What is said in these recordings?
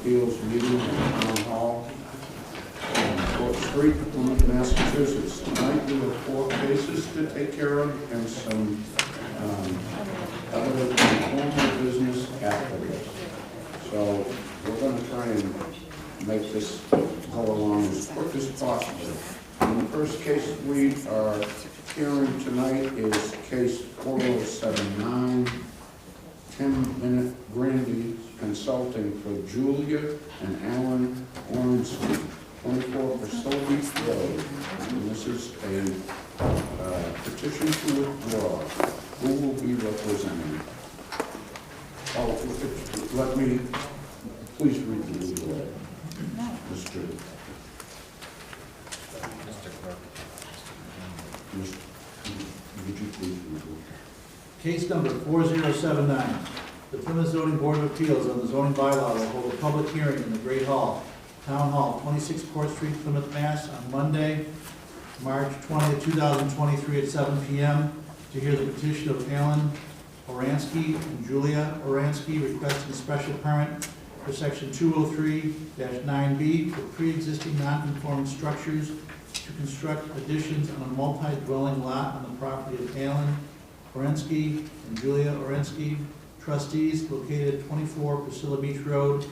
Appeals meeting in Town Hall on Court Street, Plymouth, Massachusetts. Tonight we have 4 cases to take care of and some other formal business afterwards. So we're going to try and make this go along as quick as possible. And the first case we are hearing tonight is case 4079, 10-minute Grandy Consulting for Julia and Alan Orensky, 24 Facility Road. And this is a petition to withdraw. Who will be representing? Oh, let me, please read the legal ad. Mr. Clerk. Would you please read it? Case number 4079. The Plymouth Zoning Board of Appeals on the zoning bylaw will hold a public hearing in the Great Hall, Town Hall, 26 Court Street, Plymouth, Mass. on Monday, March 20th, 2023 at 7 p.m. to hear the petition of Alan Oransky and Julia Oransky requesting a special permit for section 203-9B for pre-existing non-conforming structures to construct additions on a multi-dwelling lot on the property of Alan Orensky and Julia Orensky, trustees, located at 24 Priscilla Beach Road,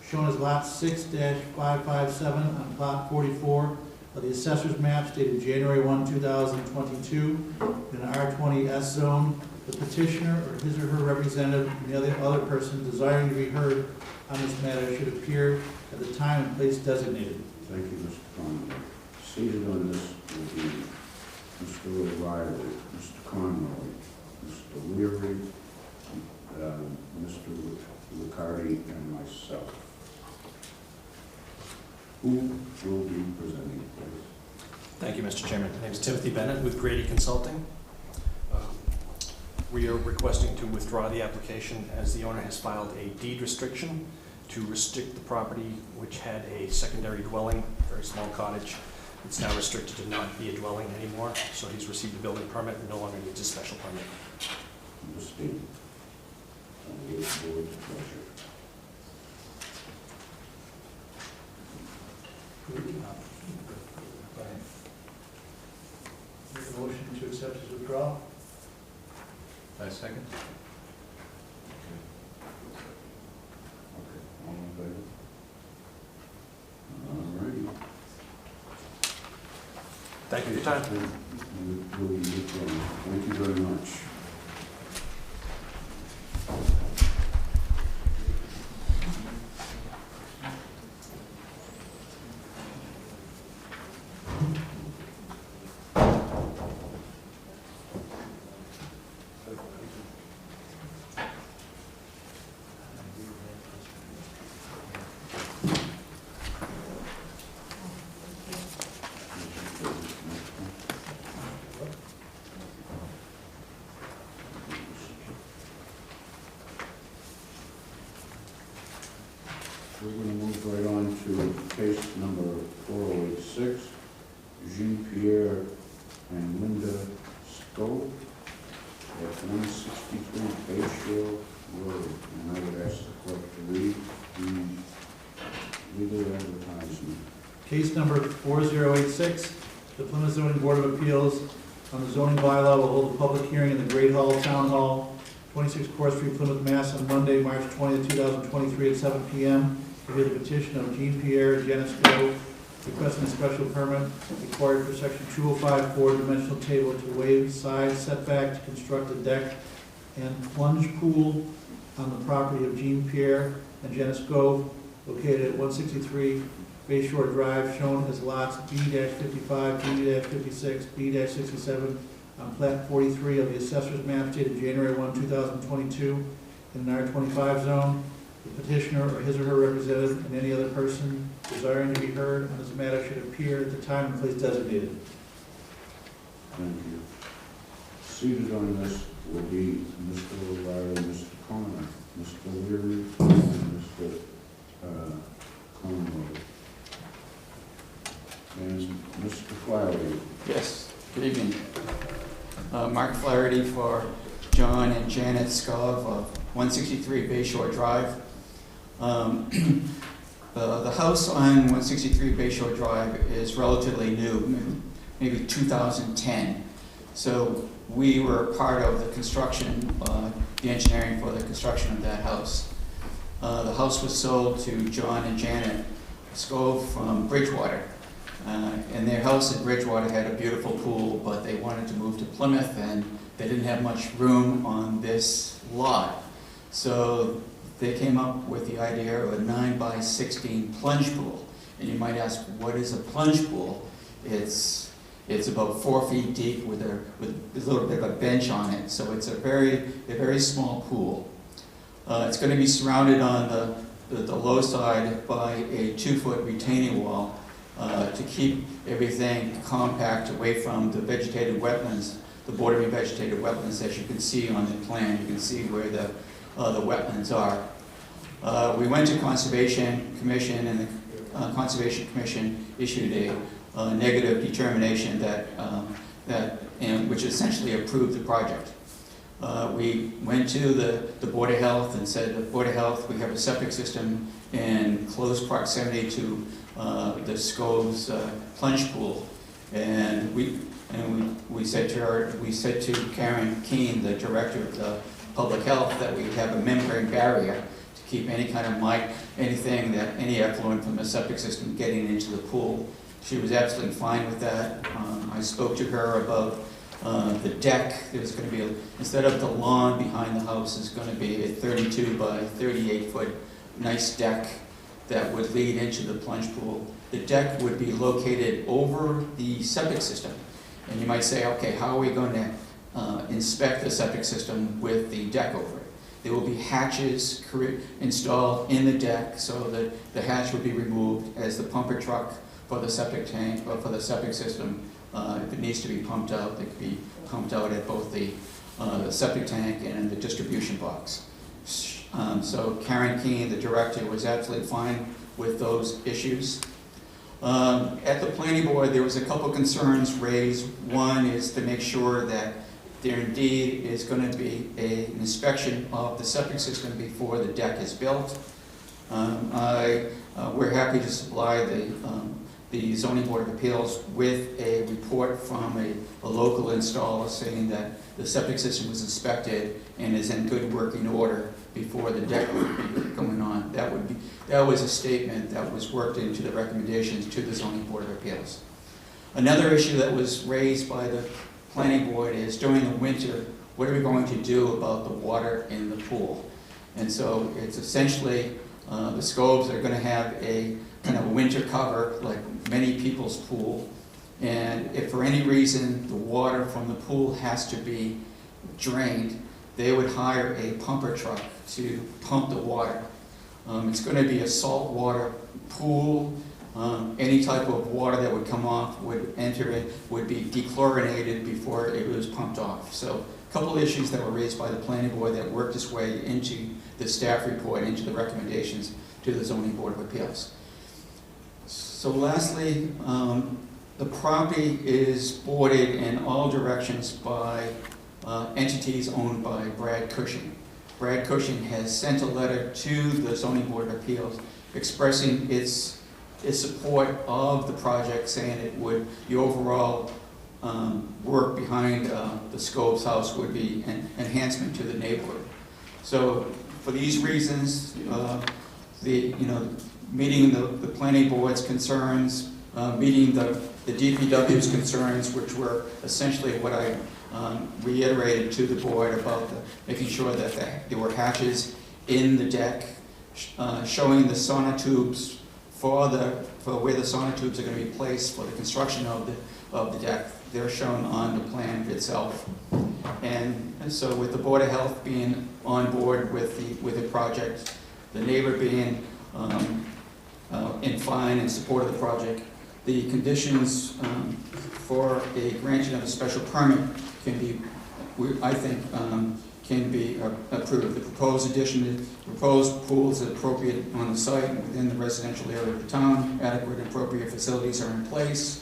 shown as lot 6-557 on plot 44 of the assessor's maps dated January 1, 2022, in an R20S zone. The petitioner or his or her representative and the other person desiring to be heard on this matter should appear at the time and place designated. Thank you, Mr. Conroy. Seated on this will be Mr. O'Reilly, Mr. Conroy, Mr. Leary, Mr. Riccardi, and myself. Who will be presenting, please? Thank you, Mr. Chairman. My name is Timothy Bennett with Grady Consulting. We are requesting to withdraw the application as the owner has filed a deed restriction to restrict the property which had a secondary dwelling, a very small cottage. It's now restricted to not be a dwelling anymore, so he's received a building permit and no longer needs a special permit. Understood. With the board's pleasure. Make a motion to accept his withdrawal. I second. Okay, all in favor? All righty. Thank you for your time. Will be withdrawn. Thank you very much. We're going to move right on to case number 4086, Jean-Pierre and Linda Stowe at 163 Bayshore Road. And I would ask the clerk to read the legal advertisement. Case number 4086, the Plymouth Zoning Board of Appeals on the zoning bylaw will hold a public hearing in the Great Hall, Town Hall, 26 Court Street, Plymouth, Mass. on Monday, March 20th, 2023 at 7 p.m. to hear the petition of Jean-Pierre Janisco requesting a special permit required for section 205-4 dimensional table to waive side setback to construct a deck and plunge pool on the property of Jean-Pierre and Janisco located at 163 Bayshore Drive, shown as lots B-55, B-56, B-67 on plat 43 of the assessor's map dated January 1, 2022 in an R25 zone. The petitioner or his or her representative and any other person desiring to be heard on this matter should appear at the time and place designated. Thank you. Seated on this will be Mr. O'Reilly, Mr. Connor, Mr. Leary, and Mr. Conroy. And Mr. Flaherty. Yes, good evening. Mark Flaherty for John and Janet Scov of 163 Bayshore Drive. The house on 163 Bay Shore Drive is relatively new, maybe 2010. So we were part of the construction, the engineering for the construction of that house. The house was sold to John and Janet Scove from Bridgewater. And their house in Bridgewater had a beautiful pool, but they wanted to move to Plymouth and they didn't have much room on this lot. So they came up with the idea of a 9x16 plunge pool. And you might ask, what is a plunge pool? It's about 4 feet deep with a little bit of a bench on it. So it's a very small pool. It's going to be surrounded on the low side by a 2-foot retaining wall to keep everything compact away from the vegetated wetlands, the bordering vegetated wetlands, as you can see on the plan. You can see where the wetlands are. We went to Conservation Commission, and the Conservation Commission issued a negative determination which essentially approved the project. We went to the Board of Health and said, Board of Health, we have a septic system in close proximity to the Scoves plunge pool, and we said to Karen Keene, the director of the Public Health, that we have a membrane barrier to keep any kind of any effluent from the septic system getting into the pool. She was absolutely fine with that. I spoke to her about the deck. There's going to be, instead of the lawn behind the house, is going to be a 32 by 38 foot nice deck that would lead into the plunge pool. The deck would be located over the septic system. And you might say, okay, how are we going to inspect the septic system with the deck over it? There will be hatches installed in the deck so that the hatch would be removed as the pumper truck for the septic tank or for the septic system. If it needs to be pumped out, it could be pumped out at both the septic tank and the distribution box. So Karen Keene, the director, was absolutely fine with those issues. At the planning board, there was a couple concerns raised. One is to make sure that there indeed is going to be an inspection of the septic system before the deck is built. We're happy to supply the Zoning Board of Appeals with a report from a local installer saying that the septic system was inspected and is in good working order before the deck would be going on. That was a statement that was worked into the recommendations to the Zoning Board of Appeals. Another issue that was raised by the planning board is during the winter, what are we going to do about the water in the pool? And so it's essentially the Scoves are going to have a kind of winter cover like many people's pool. And if for any reason the water from the pool has to be drained, they would hire a pumper truck to pump the water. It's going to be a saltwater pool. Any type of water that would come off would enter it, would be dechlorinated before it was pumped off. So a couple of issues that were raised by the planning board that worked its way into the staff report, into the recommendations to the Zoning Board of Appeals. So lastly, the property is bordered in all directions by entities owned by Brad Cushing. Brad Cushing has sent a letter to the Zoning Board of Appeals expressing its support of the project, saying it would, the overall work behind the Scoves house would be an enhancement to the neighborhood. So for these reasons, meeting the planning board's concerns, meeting the DPW's concerns, which were essentially what I reiterated to the board about making sure that there were hatches in the deck, showing the sonotubes for where the sonotubes are going to be placed for the construction of the deck. They're shown on the plan itself. And so with the Board of Health being on board with the project, the neighbor being in fine in support of the project, the conditions for a granting of a special permit can be, I think, can be approved. The proposed addition, the proposed pool is appropriate on the site within the residential area of the town. Adequate and appropriate facilities are in place.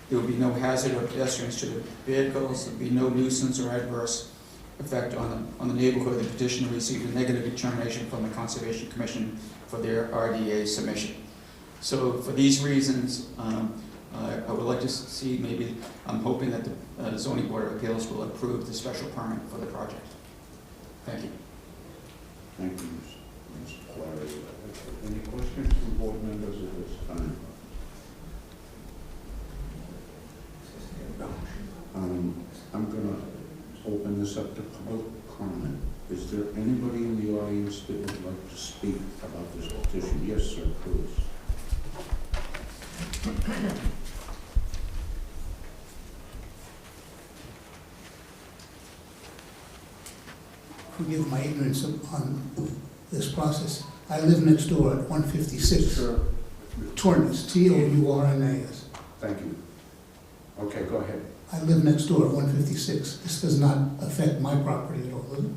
There will be no hazard or pedestrians to the vehicles. There will be no nuisance or adverse effect on the neighborhood. The petitioner received a negative determination from the Conservation Commission for their RDA submission. So for these reasons, I would like to see maybe, I'm hoping that the zoning board of appeals will approve the special permit for the project. Thank you. Thank you, Mr. Clary. Any questions from board members at this time? I'm going to open this up to public comment. Is there anybody in the audience that would like to speak about this petition? Yes, sir, please. Forgive my ignorance on this process. I live next door at 156 Sir, Tournas, Tournas. thank you. Okay, go ahead. I live next door at 156. This does not affect my property at all, does it?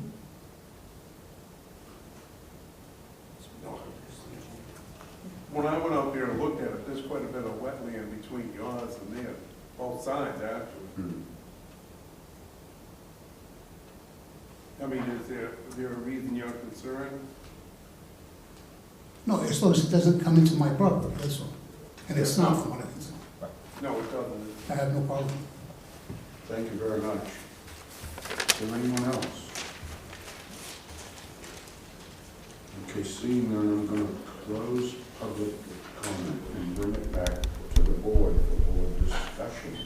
When I went out there and looked at it, there's quite a bit of wetland between yours and theirs, both sides actually. I mean, is there a reason you're concerned? No, as long as it doesn't come into my property, that's all. And it's not from what I can see. No, it doesn't. I have no problem. Thank you very much. Is there anyone else? Okay, seeing none, I'm going to close public comment and bring it back to the board for board discussion.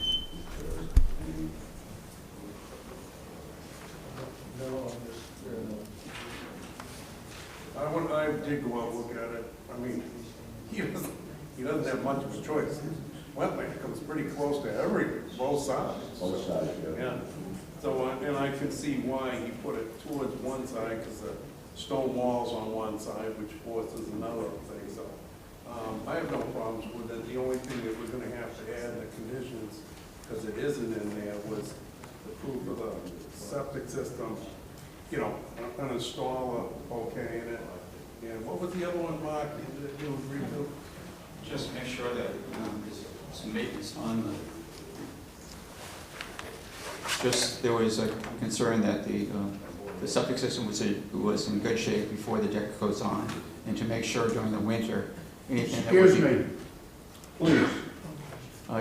I did go out and look at it. I mean, he doesn't have much of a choice. Wetland comes pretty close to both sides. Both sides, yeah. Yeah. So, and I can see why he put it towards one side, because the stone wall's on one side, which forces another thing, so. I have no problems with it. The only thing that we're gonna have to add in the conditions, because it isn't in there, was the proof of the septic system, you know, an installer okay in it. And what was the other one, Mark, that you agreed to? Just make sure that some maintenance on there was a concern that the septic system was in good shape before the deck goes on, and to make sure during the winter, anything that would Excuse me, please.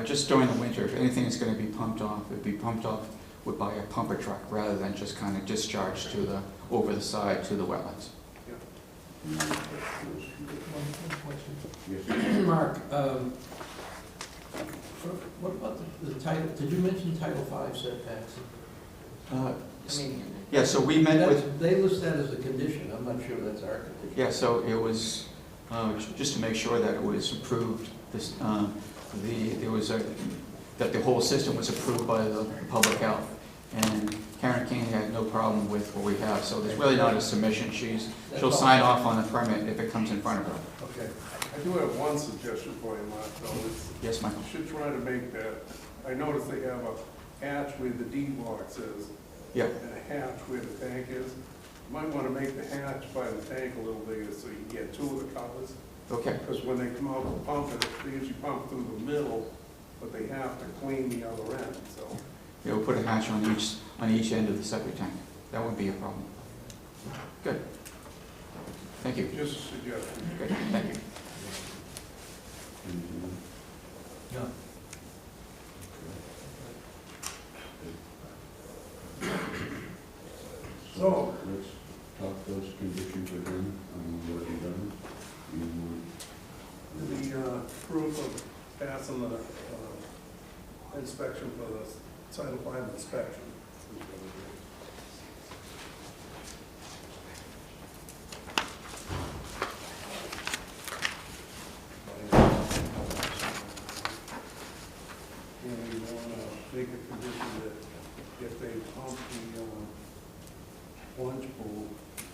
just during the winter, if anything is going to be pumped off, it'd be pumped off by a pumper truck rather than just kind of discharged to over the side to the wetlands. Yes. Mark, what about the title, did you mention Title V setbacks? I mean, Yeah, so we met with, they list that as a condition, I'm not sure that's our condition. yeah, so it was, just to make sure that it was approved, that the whole system was approved by the public health. And Karen King had no problem with what we have, so there's really not a submission. She'll sign off on the permit if it comes in front of her. Okay. I do have one suggestion for you, Mark, though. Yes, Michael? You should try to make that, I noticed they have a hatch where the D box is. Yeah. And a hatch where the tank is. You might want to make the hatch by the tank a little bigger so you can get two of the covers. Okay. Because when they come out to pump it, they usually pump through the middle, but they have to clean the other end, so. Yeah, we'll put a hatch on each end of the septic tank. That wouldn't be a problem. Good. Thank you. Just a suggestion. Good, thank you. Yeah. So, Let's talk those conditions again, what you done. the proof of passing the inspection for the Title V inspection. And we want to make a condition that if they pump the plunge pool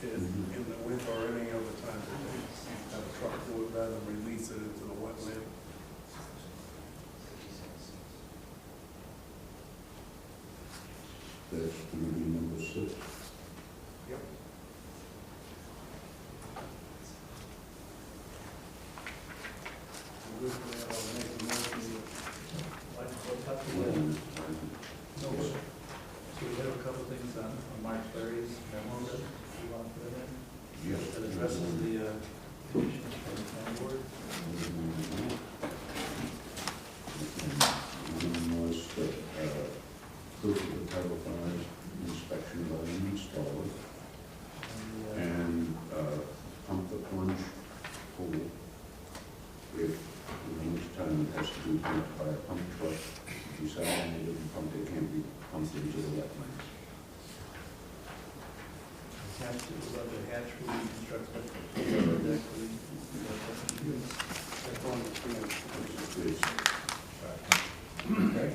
in the winter or any other time, that they have a truck do it rather than release it into the wetland. That's going to be number 6. Yep. With that, I'll make a motion. So we have a couple things on Mark Clary's memo that we want to put in there. Yes. That addresses the conditions from the planning board. if, each time it has to be pumped by a pump truck, desalinated and pumped, it can't be pumped into the wetlands. Hatch, the hatch will be constructed. Deck will be- That's on the plan. Please. Okay?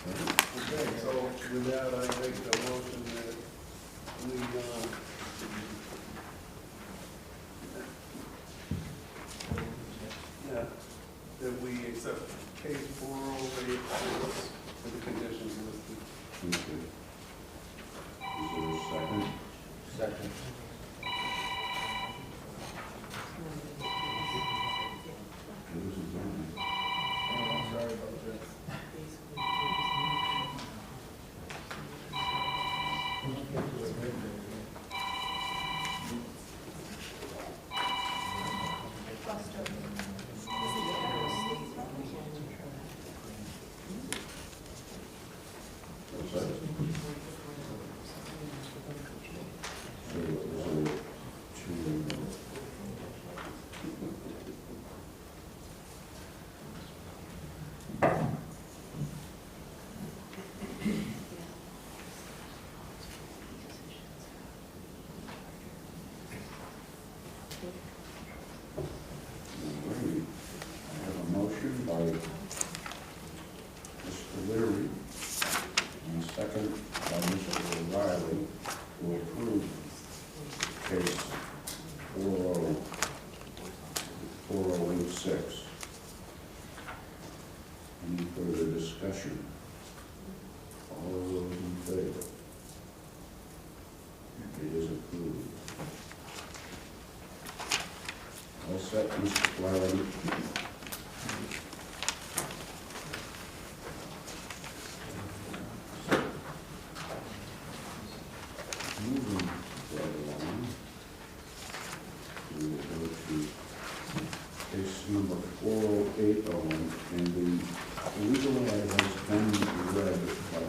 Okay, so with that, I make the motion that we, yeah, that we accept case 408 with the conditions listed. Thank you. Is there a second? Second. Ladies and gentlemen, I'm sorry about that. what's that? So, is there two? Alrighty. I have a motion by Mr. Leary and a second by Mr. O'Reilly to approve case 4086. Any further discussion? All those in favor? It is approved. All set, Mr. Flaherty? Moving right along, we will go to case number 4080, and the legal ad has been read, but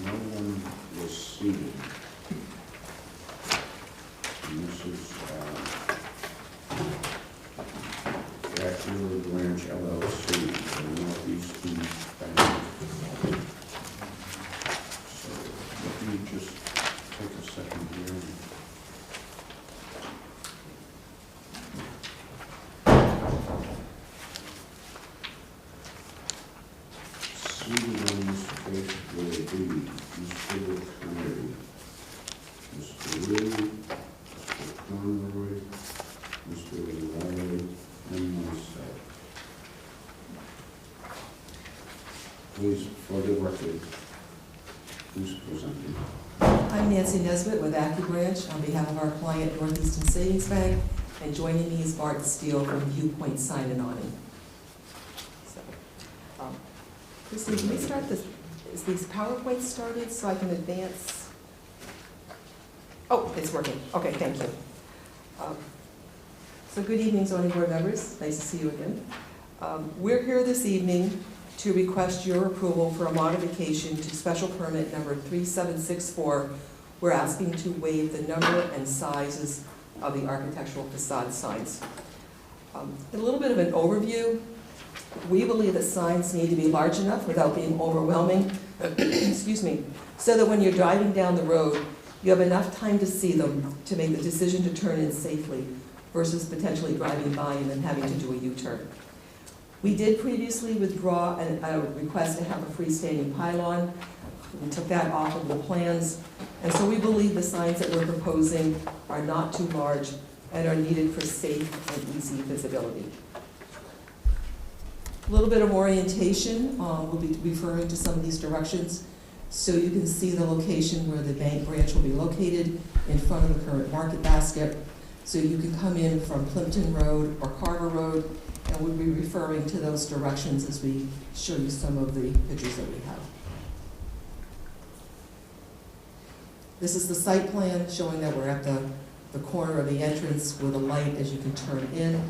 no one was seated. And this is, Jackson Ranch LLC, the Northeastern Bank. So let me just take a second here. Seated on this case will be Mr. Curry, Mr. Lee, Mr. Conroy, Mr. O'Reilly, and myself. Please, for the record, who's presenting? I'm Nancy Nesbitt with AccuBranch on behalf of our client Northeastern Savings Bank, and joining me is Bart Steele from Viewpoint Sign and Awning. So, Christine, can we start this, is these PowerPoints started so I can advance? Oh, it's working. Okay, thank you. So good evening, zoning board members. Nice to see you again. We're here this evening to request your approval for a modification to special permit number 3764. We're asking to waive the number and sizes of the architectural facade signs. A little bit of an overview. We believe that signs need to be large enough without being overwhelming, excuse me, so that when you're driving down the road, you have enough time to see them to make the decision to turn in safely versus potentially driving by and then having to do a U-turn. We did previously withdraw a request to have a freestanding pylon. We took that off of the plans, and so we believe the signs that we're proposing are not too large and are needed for safe and easy visibility. A little bit of orientation, we'll be referring to some of these directions so you can see the location where the bank branch will be located in front of the current market basket. So you can come in from Plimpton Road or Carver Road, and we'll be referring to those directions as we show you some of the pictures that we have. This is the site plan showing that we're at the corner of the entrance with a light as you can turn in.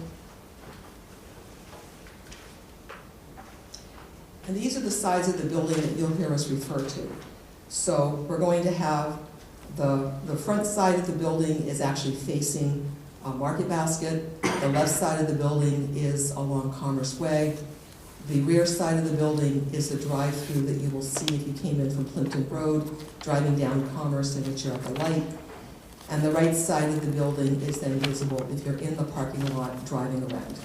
And these are the sides of the building that you'll hear us refer to. So we're going to have the front side of the building is actually facing Market Basket. The left side of the building is along Commerce Way. The rear side of the building is the drive-through that you will see if you came in from Plimpton Road, driving down Commerce and which you're at the light. And the right side of the building is then visible if you're in the parking lot driving around.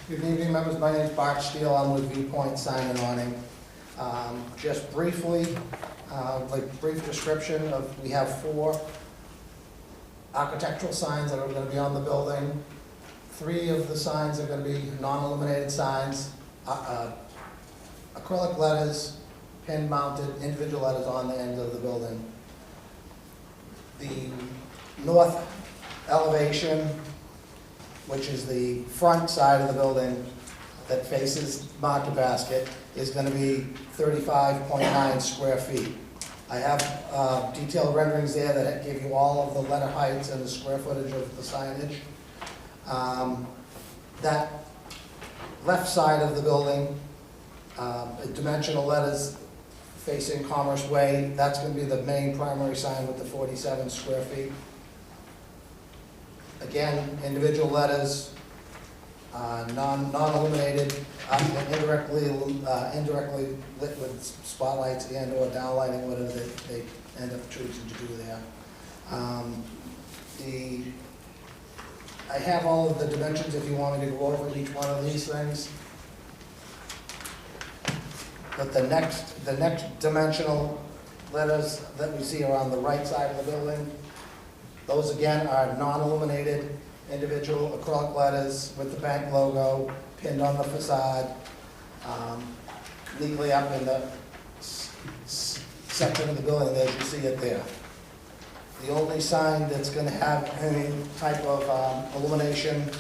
Good evening, members. My name is Bart Steele. I'm with Viewpoint Sign and Awning. Just briefly, like brief description of, we have 4 architectural signs that are going to be on the building. 3 of the signs are going to be non-illuminated signs, acrylic letters, pin-mounted, individual letters on the end of the building. The north elevation, which is the front side of the building that faces Market Basket, is going to be 35.9 square feet. I have detailed renderings there that give you all of the letter heights and the square footage of the signage. That left side of the building, dimensional letters facing Commerce Way, that's going to be the main primary sign with the 47 square feet. Again, individual letters, non-illuminated, indirectly lit with spotlights and or downlighting, whatever they end up choosing to do there. I have all of the dimensions if you want me to go over each one of these things. But the next dimensional letters that we see are on the right side of the building. Those again are non-illuminated, individual acrylic letters with the bank logo pinned on the facade, neatly up in the section of the building as you see it there. The only sign that's going to have any type of illumination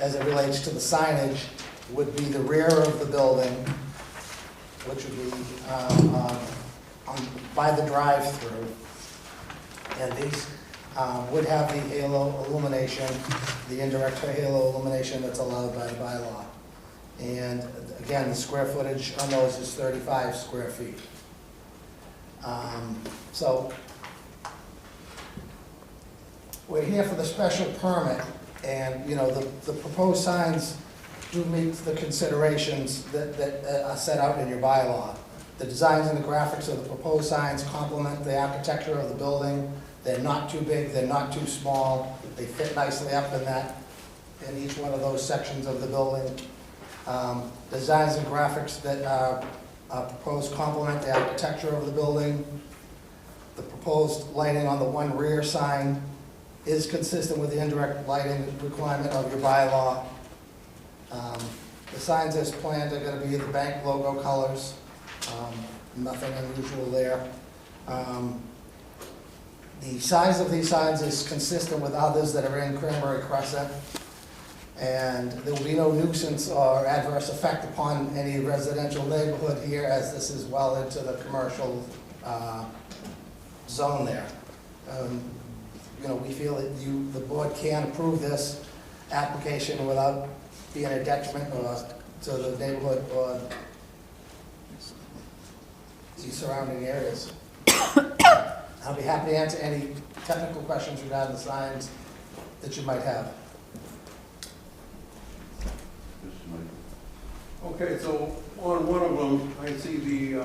as it relates to the signage would be the rear of the building, which would be by the drive-through. And these would have the halo illumination, the indirect halo illumination that's allowed by the bylaw. And again, the square footage on those is 35 square feet. So we're here for the special permit, and you know the proposed signs do meet the considerations that are set out in your bylaw. The designs and the graphics of the proposed signs complement the architecture of the building. They're not too big, they're not too small. They fit nicely up in each one of those sections of the building. Designs and graphics that are proposed complement the architecture of the building. The proposed lighting on the one rear sign is consistent with the indirect lighting requirement of your bylaw. The signs as planned are going to be the bank logo colors. Nothing unusual there. The size of these signs is consistent with others that are in Cranberry Crescent, and there will be no nuisance or adverse effect upon any residential neighborhood here, as this is well into the commercial zone there. You know, we feel that the board can approve this application without being a detriment to the neighborhood or the surrounding areas. I'll be happy to answer any technical questions regarding the signs that you might have. Okay, so on one of them, I see the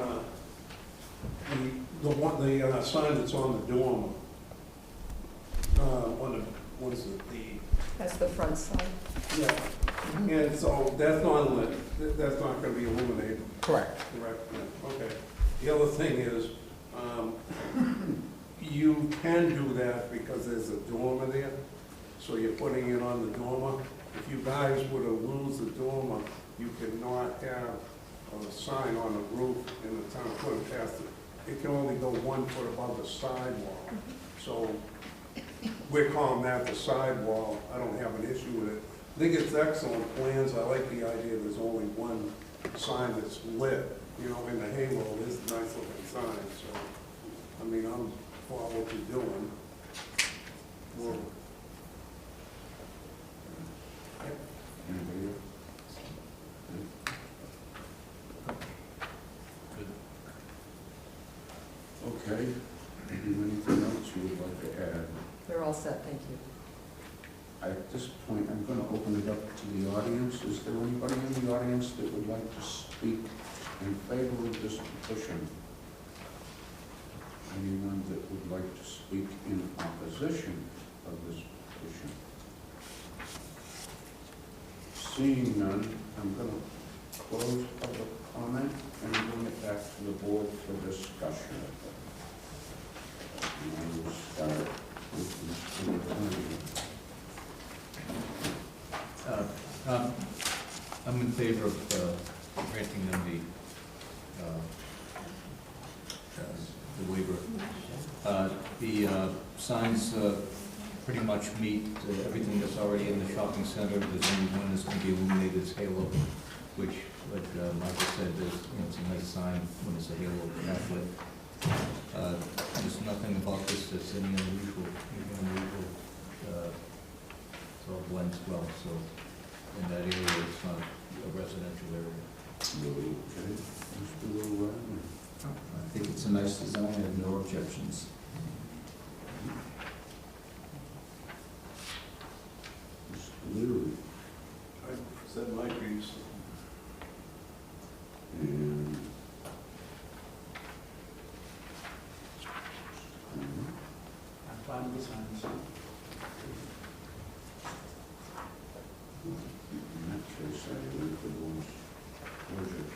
sign that's on the dormer. What is it, That's the front side. yeah, and so that's not lit, that's not gonna be illuminated, Correct. correct? Yeah, okay. The other thing is, you can do that because there's a dormer there, so you're putting it on the dormer. If you guys were to lose the dormer, you cannot have a sign on the roof in the town couldn't pass it. It can only go 1 foot above the sidewall. So we're calling that the sidewall. I don't have an issue with it. I think it's excellent plans. I like the idea there's only one sign that's lit. You know, in the halo is a nice looking sign. So, I mean, I'm for what you're doing. Well, Anybody else? Okay, anything else you would like to all set, thank you. At this point, I'm going to open it up to the audience. Is there anybody in the audience that would like to speak in favor of this petition? Anyone that would like to speak in opposition of this petition? Seeing none, I'm going to close public comment and bring it back to the board for discussion. And I will start with Mr. McConaughey. I'm in favor of granting them the waiver. The signs pretty much meet everything that's already in the shopping center. There's only one that's going to be illuminated as halo, which, like Michael said, it's a nice sign when it's a halo backlit. There's nothing about this that's any unusual. It all blends well, so in that area, it's not a residential area. Okay, Mr. O'Reilly. I think it's a nice design, I have no objections. Mr. Leary. I said my piece. And I'm fine with the signs. in that case, I leave the board's pleasure.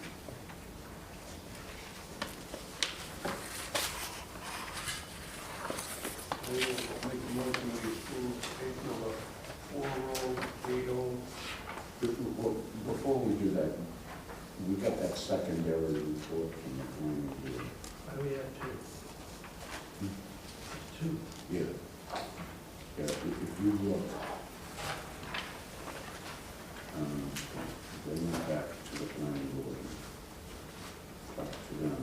I will make a motion to approve case number 4080. Before we do that, we got that secondary report from the planning board. Why do we have two? Two. Yeah. Yeah, if you look, they went back to the planning board, back to them.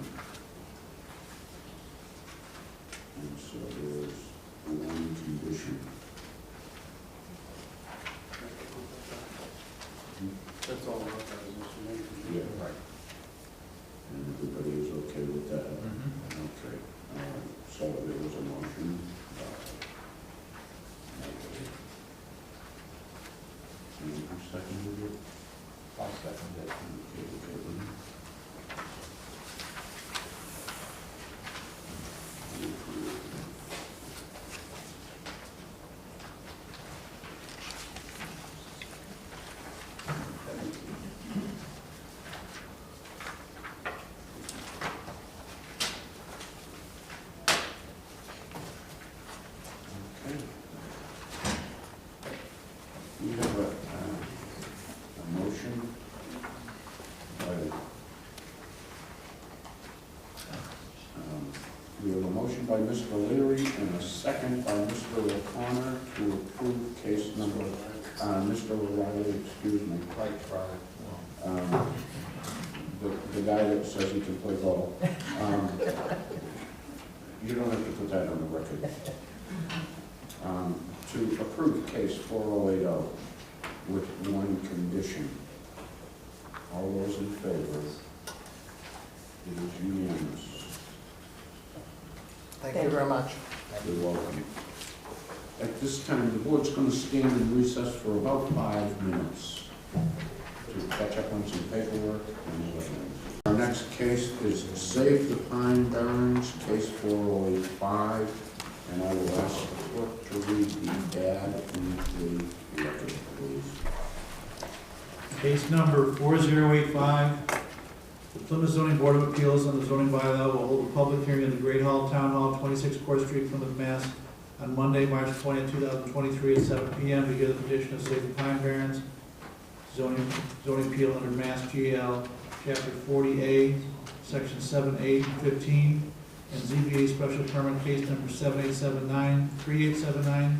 And so there's one condition. That's all I've got, Mr. Mayor. Yeah. Right. And everybody is okay with that? Okay. So there was a motion. And who seconded it? I'll second it. Okay. Okay. We have a motion by, we have a motion by Mr. Leary and a second by Mr. O'Connor to approve case number, Mr. O'Reilly, excuse me. Right, right. The guy that says he can play ball. You don't have to put that on the record. To approve case 4080 with one condition. All those in favor? It is unanimous. Thank you very much. You're welcome. At this time, the board's going to stand in recess for about 5 minutes to catch up on some paperwork and other things. Our next case is Save the Pine Barrens, case 4085, and I will ask the clerk to read the ad into the record, please. Case number 4085, the Plymouth Zoning Board of Appeals on the zoning bylaw will hold a public hearing in the Great Hall, Town Hall, 26 Court Street, Plymouth, Mass. on Monday, March 20, 2023 at 7 p.m. to hear the petition of Save the Pine Barrens, zoning appeal under Mass GL, Chapter 40A, Section 7, 8, and 15, and ZBA special permit case number 3879,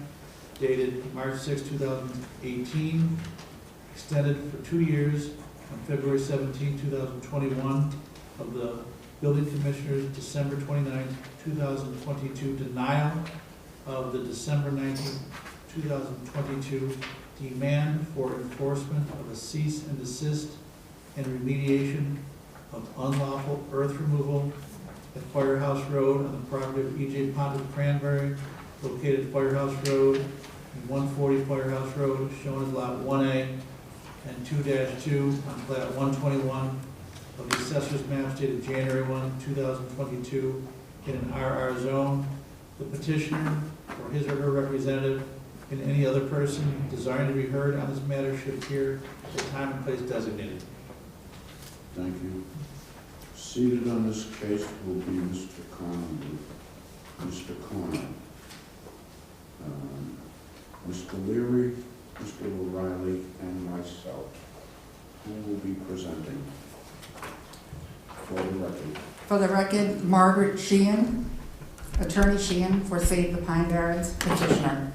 dated March 6, 2018, extended for 2 years on February 17, 2021, of the Building Commissioner's December 29, 2022 denial of the December 19, 2022 demand for enforcement of a cease and desist and remediation of unlawful earth removal at Firehouse Road on the property of E.J. Pond of Cranberry located at Firehouse Road and 140 Firehouse Road, shown as Lot 1A and 2-2 on Plat 121 of the Assessor's Map dated January 1, 2022, in an RR zone. The petitioner or his or her representative and any other person desiring to be heard on this matter should appear at the time and place designated. Thank you. Seated on this case will be Mr. Connolly, Mr. Connor, Mr. Leary, Mr. O'Reilly, and myself, who will be presenting for the record. For the record, Margaret Sheehan, Attorney Sheehan for Save the Pine Barrens, petitioner.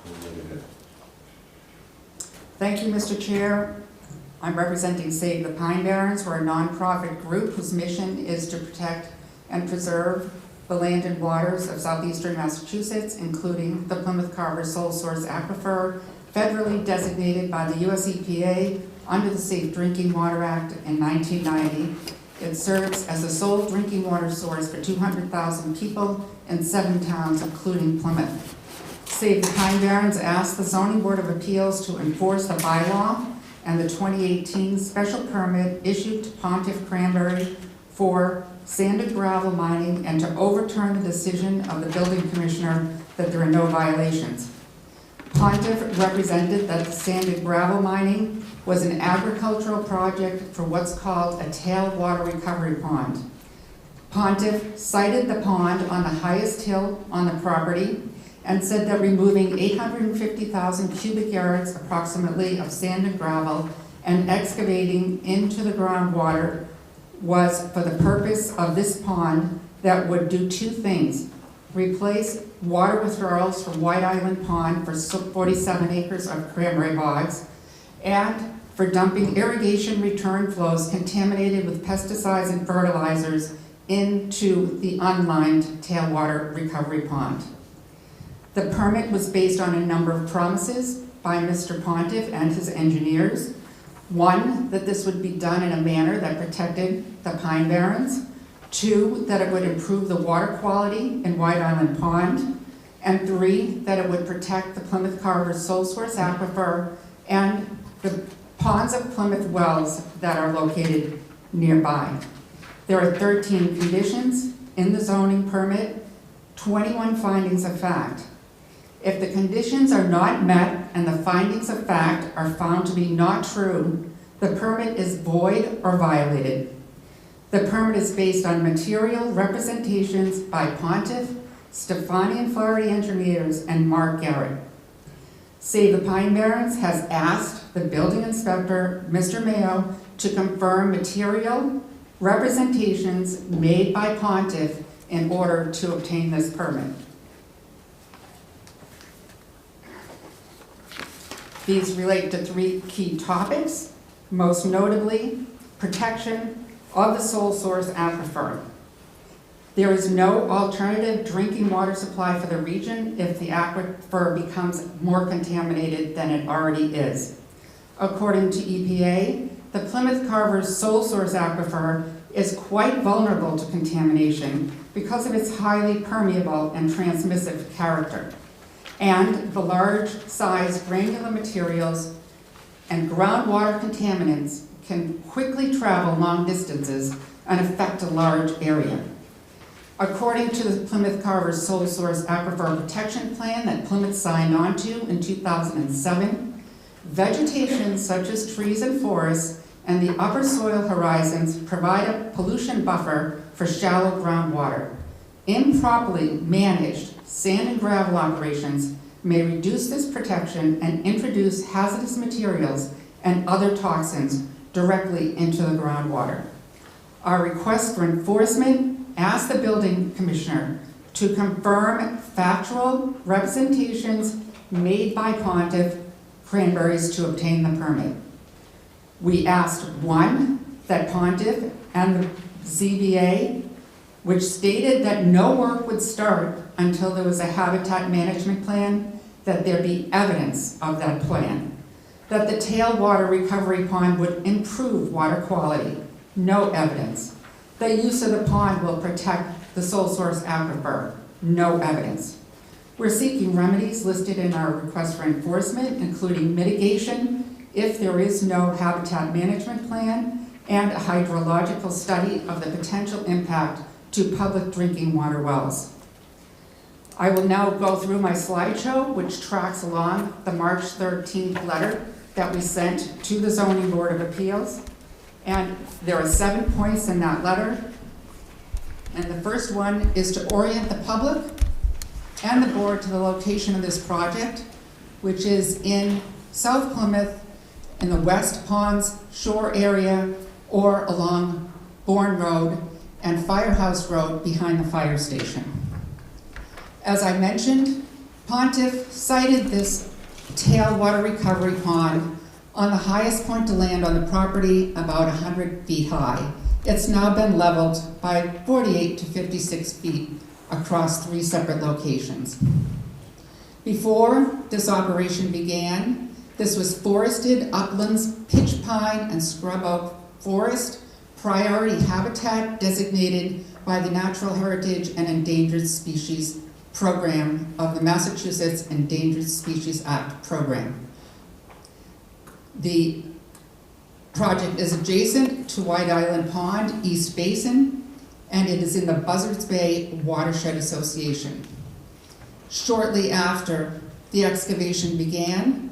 Go right ahead. Thank you, Mr. Chair. I'm representing Save the Pine Barrens. We're a nonprofit group whose mission is to protect and preserve the land and waters of southeastern Massachusetts, including the Plymouth Carver Sole Source Aquifer, federally designated by the US EPA under the Safe Drinking Water Act in 1990. It serves as the sole drinking water source for 200,000 people in 7 towns, including Plymouth. Save the Pine Barrens asked the Zoning Board of Appeals to enforce the bylaw and the 2018 special permit issued to Pontiff Cranberry for sand and gravel mining and to overturn the decision of the building commissioner that there are no violations. Pontiff represented that the sand and gravel mining was an agricultural project for what's called a tailwater recovery pond. Pontiff cited the pond on the highest hill on the property and said that removing 850,000 cubic yards approximately of sand and gravel and excavating into the groundwater was for the purpose of this pond that would do 2 things: replace water withdrawals from White Island Pond for 47 acres of cranberry bogs, and for dumping irrigation return flows contaminated with pesticides and fertilizers into the unlined tailwater recovery pond. The permit was based on a number of promises by Mr. Pontiff and his engineers. 1, that this would be done in a manner that protected the Pine Barrens. 2, that it would improve the water quality in White Island Pond. And 3, that it would protect the Plymouth Carver Sole Source Aquifer and the ponds of Plymouth wells that are located nearby. There are 13 conditions in the zoning permit, 21 findings of fact. If the conditions are not met and the findings of fact are found to be not true, the permit is void or violated. The permit is based on material representations by Pontiff, Stefani and Flaherty engineers, and Mark Garrett. Save the Pine Barrens has asked the building inspector, Mr. Mayo, to confirm material representations made by Pontiff in order to obtain this permit. These relate to 3 key topics, most notably protection of the sole source aquifer. There is no alternative drinking water supply for the region if the aquifer becomes more contaminated than it already is. According to EPA, the Plymouth Carver's sole source aquifer is quite vulnerable to contamination because of its highly permeable and transmissive character, and the large-sized granular materials and groundwater contaminants can quickly travel long distances and affect a large area. According to the Plymouth Carver's Sole Source Aquifer Protection Plan that Plymouth signed on to in 2007, vegetation such as trees and forests and the upper soil horizons provide a pollution buffer for shallow groundwater. Improperly managed sand and gravel operations may reduce this protection and introduce hazardous materials and other toxins directly into the groundwater. Our request for enforcement asks the building commissioner to confirm factual representations made by Pontiff Cranberries to obtain the permit. We asked 1, that Pontiff and the ZBA, which stated that no work would start until there was a habitat management plan, that there be evidence of that plan, that the tailwater recovery pond would improve water quality, no evidence. The use of the pond will protect the sole source aquifer. No evidence. We're seeking remedies listed in our request for enforcement, including mitigation if there is no habitat management plan, and a hydrological study of the potential impact to public drinking water wells. I will now go through my slideshow, which tracks along the March 13th letter that we sent to the Zoning Board of Appeals. And there are 7 points in that letter. And the first one is to orient the public and the board to the location of this project, which is in South Plymouth, in the West Ponds Shore area, or along Bourne Road and Firehouse Road behind the fire station. As I mentioned, Pontiff cited this tailwater recovery pond on the highest point to land on the property, about 100 feet high. It's now been leveled by 48 to 56 feet across 3 separate locations. Before this operation began, this was forested uplands, pitch pine and scrub oak forest, priority habitat designated by the Natural Heritage and Endangered Species Program of the Massachusetts Endangered Species Act program. The project is adjacent to White Island Pond, East Basin, and it is in the Buzzards Bay Watershed Association. Shortly after the excavation began,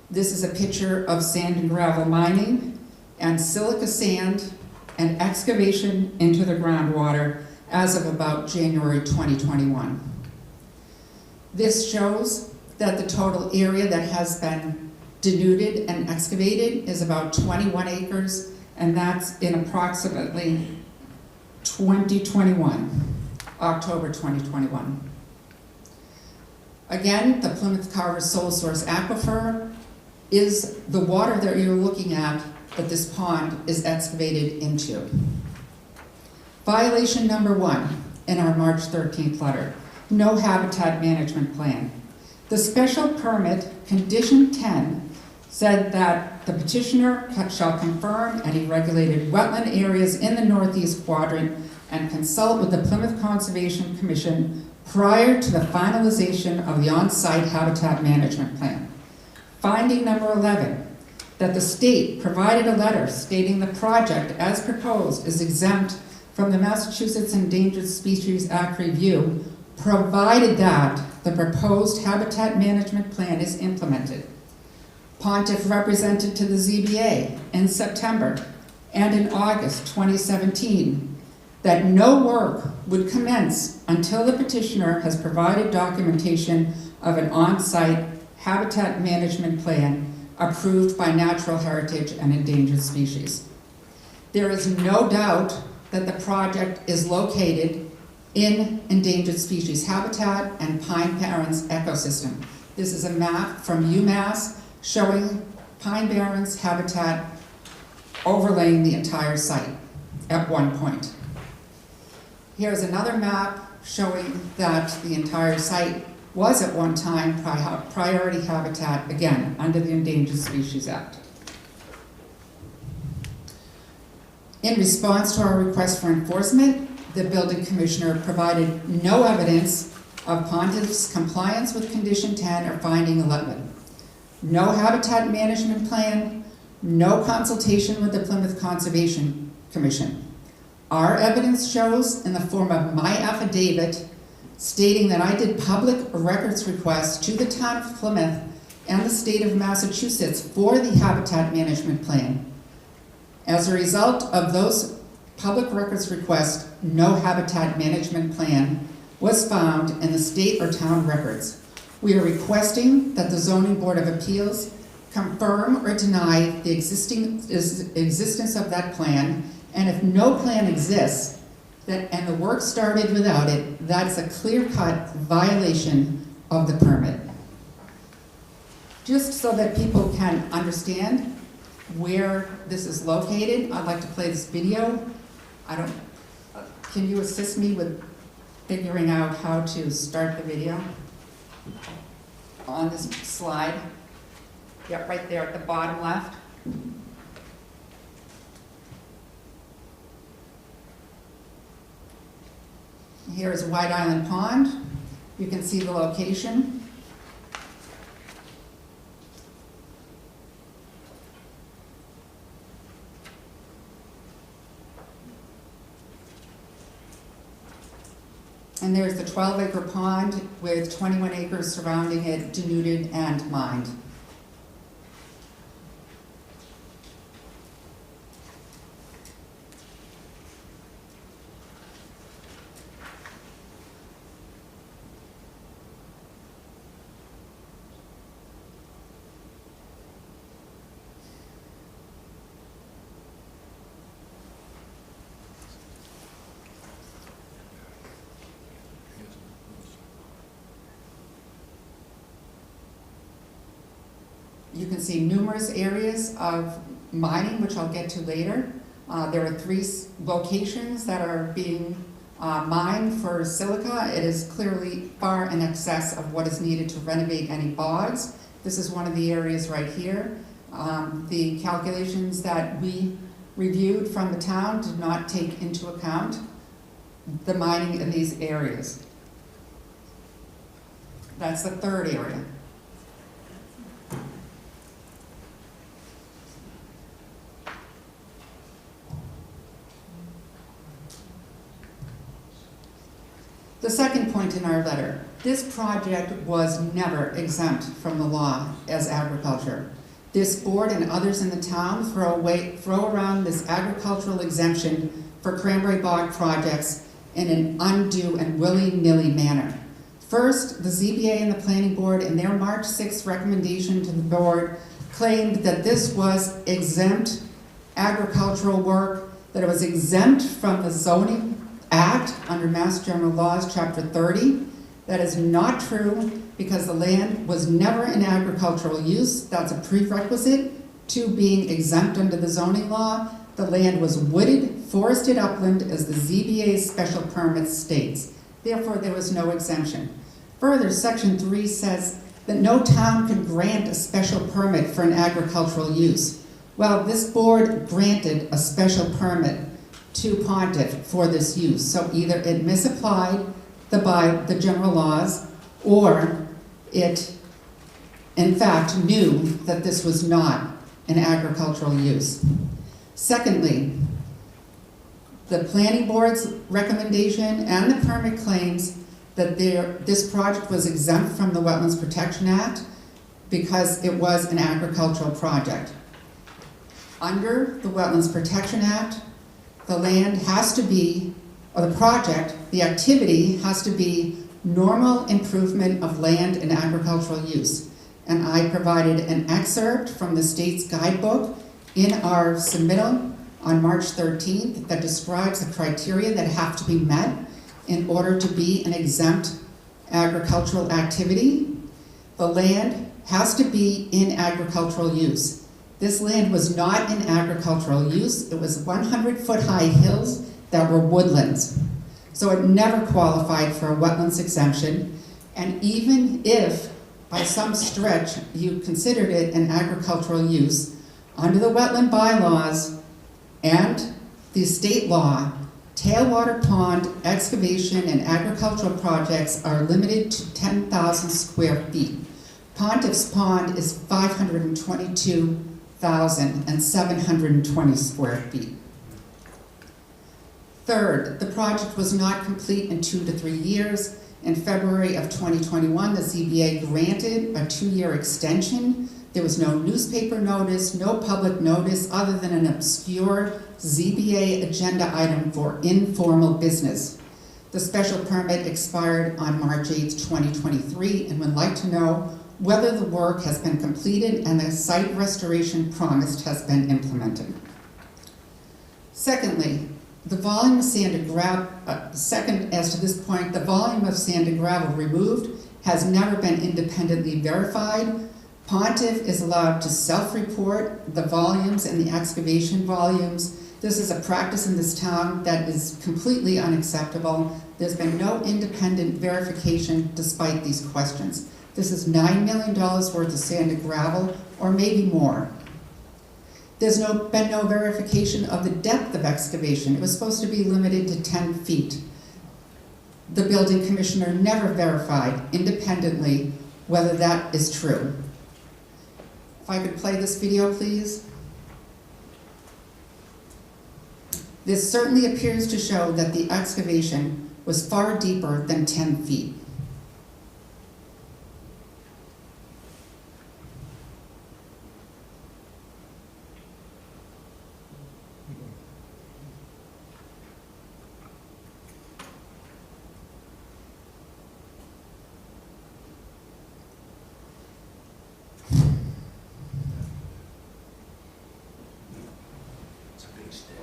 this is a picture of sand and gravel mining and silica sand and excavation into the groundwater as of about January 2021. This shows that the total area that has been denuded and excavated is about 21 acres, and that's in approximately 2021, October 2021. Again, the Plymouth Carver Sole Source Aquifer is the water that you're looking at that this pond is excavated into. Violation number 1 in our March 13th letter, no habitat management plan. The special permit, condition 10, said that the petitioner shall confirm any regulated wetland areas in the northeast quadrant and consult with the Plymouth Conservation Commission prior to the finalization of the on-site habitat management plan. Finding number 11, that the state provided a letter stating the project as proposed is exempt from the Massachusetts Endangered Species Act review, provided that the proposed habitat management plan is implemented. Pontiff represented to the ZBA in September and in August 2017 that no work would commence until the petitioner has provided documentation of an on-site habitat management plan approved by Natural Heritage and Endangered Species. There is no doubt that the project is located in endangered species habitat and pine barrens ecosystem. This is a map from UMass showing pine barrens habitat overlaying the entire site at one point. Here's another map showing that the entire site was at one time priority habitat, again, under the Endangered Species Act. In response to our request for enforcement, the building commissioner provided no evidence of Pontiff's compliance with condition 10 or finding 11. No habitat management plan, no consultation with the Plymouth Conservation Commission. Our evidence shows in the form of my affidavit stating that I did public records requests to the town of Plymouth and the state of Massachusetts for the habitat management plan. As a result of those public records requests, no habitat management plan was found in the state or town records. We are requesting that the Zoning Board of Appeals confirm or deny the existence of that plan, and if no plan exists, and the work started without it, that's a clear-cut violation of the permit. Just so that people can understand where this is located, I'd like to play this video. Can you assist me with figuring out how to start the video? On this slide. Yep, right there at the bottom left. Here is White Island Pond. You can see the location. And there's the 12-acre pond with 21 acres surrounding it, denuded and mined. You can see numerous areas of mining, which I'll get to later. There are 3 locations that are being mined for silica. It is clearly far in excess of what is needed to renovate any bogs. This is one of the areas right here. The calculations that we reviewed from the town did not take into account the mining in these areas. That's the 3rd area. The second point in our letter, this project was never exempt from the law as agriculture. This board and others in the town throw around this agricultural exemption for cranberry bog projects in an undue and willy-nilly manner. First, the ZBA and the planning board in their March 6th recommendation to the board claimed that this was exempt agricultural work, that it was exempt from the zoning Act under Mass General Laws, Chapter 30. That is not true because the land was never in agricultural use. That's a prerequisite to being exempt under the zoning law. The land was wooded, forested upland as the ZBA's special permit states. Therefore, there was no exemption. Further, Section 3 says that no town can grant a special permit for an agricultural use. Well, this board granted a special permit to Pontiff for this use. So either it misapplied the general laws, or it, in fact, knew that this was not an agricultural use. Secondly, the planning board's recommendation and the permit claims that this project was exempt from the Wetlands Protection Act because it was an agricultural project. Under the Wetlands Protection Act, the land has to be, or the project, the activity has to be normal improvement of land and agricultural use. And I provided an excerpt from the state's guidebook in our submittal on March 13th that describes the criteria that have to be met in order to be an exempt agricultural activity. The land has to be in agricultural use. This land was not in agricultural use. It was 100-foot-high hills that were woodlands. So it never qualified for a wetlands exemption. And even if, by some stretch, you considered it an agricultural use, under the wetland bylaws and the state law, tailwater pond excavation and agricultural projects are limited to 10,000 square feet. Pontiff's Pond is 522,720 square feet. Third, the project was not complete in 2 to 3 years. In February of 2021, the ZBA granted a 2-year extension. There was no newspaper notice, no public notice, other than an obscure ZBA agenda item for informal business. The special permit expired on March 8th, 2023, and would like to know whether the work has been completed and the site restoration promised has been implemented. Secondly, the volume of sand and gravel, as to this point, the volume of sand and gravel removed has never been independently verified. Pontiff is allowed to self-report the volumes and the excavation volumes. This is a practice in this town that is completely unacceptable. There's been no independent verification despite these questions. This is $9 million worth of sand and gravel, or maybe more. There's been no verification of the depth of excavation. It was supposed to be limited to 10 feet. the building commissioner never verified independently whether that is true. If I could play this video, please. This certainly appears to show that the excavation was far deeper than 10 feet. It's a big stick.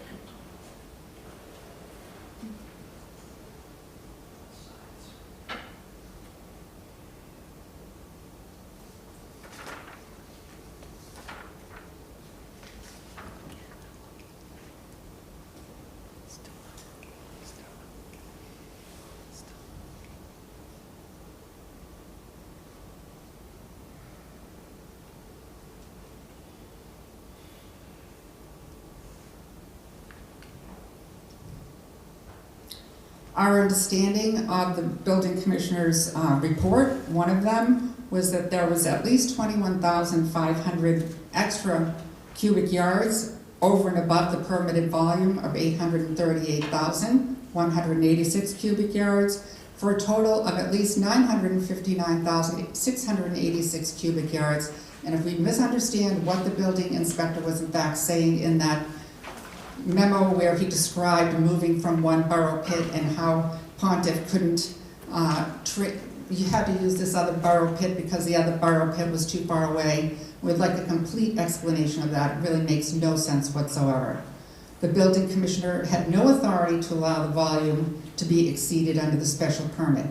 Our understanding of the building commissioner's report, one of them was that there was at least 21,500 extra cubic yards over and above the permitted volume of 838,186 cubic yards, for a total of at least 959,686 cubic yards. And if we misunderstand what the building inspector was in fact saying in that memo where he described moving from one borough pit and how Pontiff couldn't, you had to use this other borough pit because the other borough pit was too far away. We'd like a complete explanation of that. It really makes no sense whatsoever. The building commissioner had no authority to allow the volume to be exceeded under the special permit.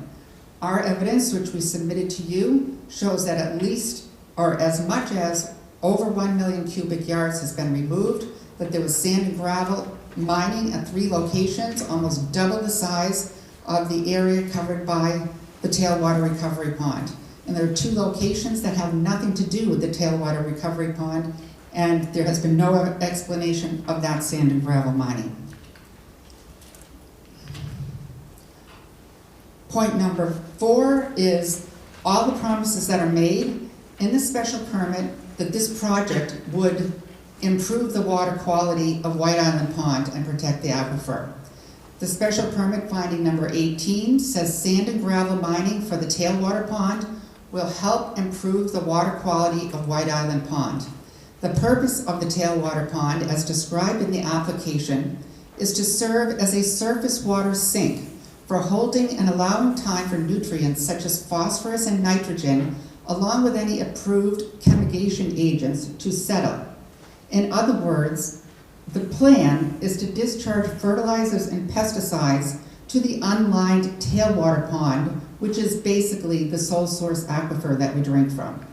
Our evidence, which we submitted to you, shows that at least, or as much as, over 1 million cubic yards has been removed, that there was sand and gravel mining at 3 locations, almost double the size of the area covered by the tailwater recovery pond. And there are 2 locations that have nothing to do with the tailwater recovery pond, and there has been no explanation of that sand and gravel mining. Point number 4 is all the promises that are made in the special permit that this project would improve the water quality of White Island Pond and protect the aquifer. The special permit finding number 18 says sand and gravel mining for the tailwater pond will help improve the water quality of White Island Pond. The purpose of the tailwater pond, as described in the application, is to serve as a surface water sink for holding and allowing time for nutrients such as phosphorus and nitrogen, along with any approved chemigation agents, to settle. In other words, the plan is to discharge fertilizers and pesticides to the unlined tailwater pond, which is basically the sole source aquifer that we drink from.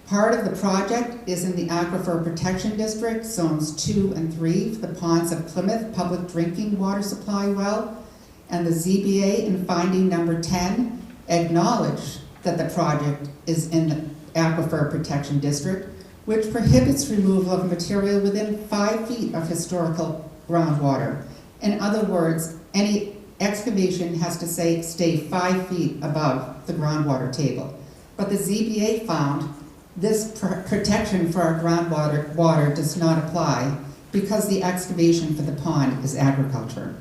Part of the project is in the Aquifer Protection District, Zones 2 and 3, for the ponds of Plymouth Public Drinking Water Supply Well, and the ZBA in finding number 10 acknowledged that the project is in the Aquifer Protection District, which prohibits removal of material within 5 feet of historical groundwater. In other words, any excavation has to stay 5 feet above the groundwater table. But the ZBA found this protection for our water does not apply because the excavation for the pond is agriculture.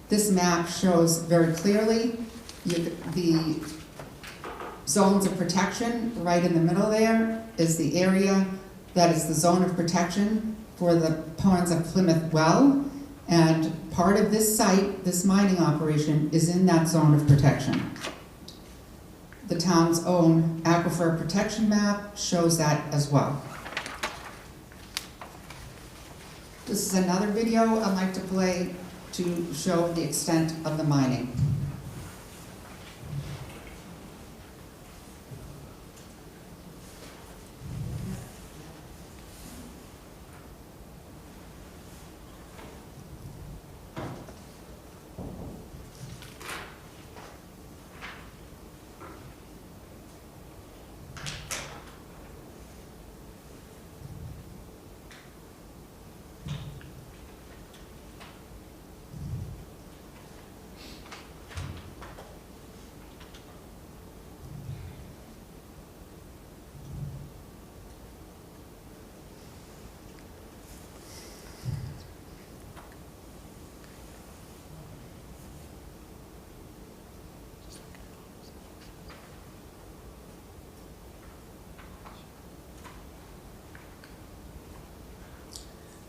This map shows very clearly the zones of protection. Right in the middle there is the area that is the zone of protection for the ponds of Plymouth Well, and part of this site, this mining operation, is in that zone of protection. The town's own aquifer protection map shows that as well. This is another video I'd like to play to show the extent of the mining.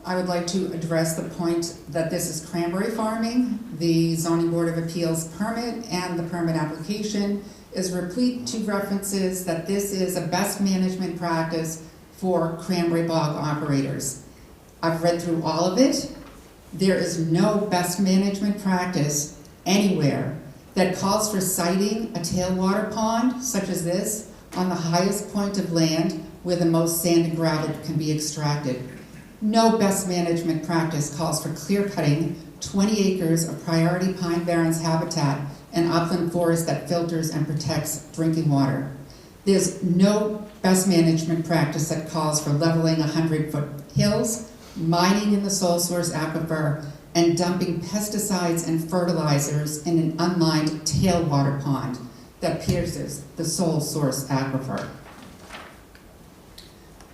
I would like to address the point that this is cranberry farming. The Zoning Board of Appeals permit and the permit application is replete to references that this is a best management practice for cranberry bog operators. I've read through all of it. There is no best management practice anywhere that calls for siting a tailwater pond, such as this, on the highest point of land where the most sand and gravel can be extracted. No best management practice calls for clear cutting 20 acres of priority pine barrens habitat and upland forest that filters and protects drinking water. There's no best management practice that calls for leveling 100-foot hills, mining in the sole source aquifer, and dumping pesticides and fertilizers in an unlined tailwater pond that pierces the sole source aquifer.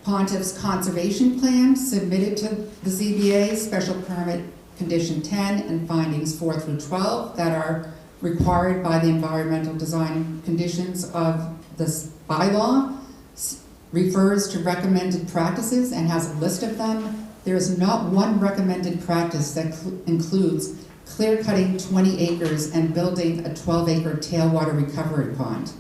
Pontiff's conservation plan submitted to the ZBA special permit condition 10 and findings 4 through 12 that are required by the environmental design conditions of this bylaw refers to recommended practices and has a list of them. There is not one recommended practice that includes clear cutting 20 acres and building a 12-acre tailwater recovery pond.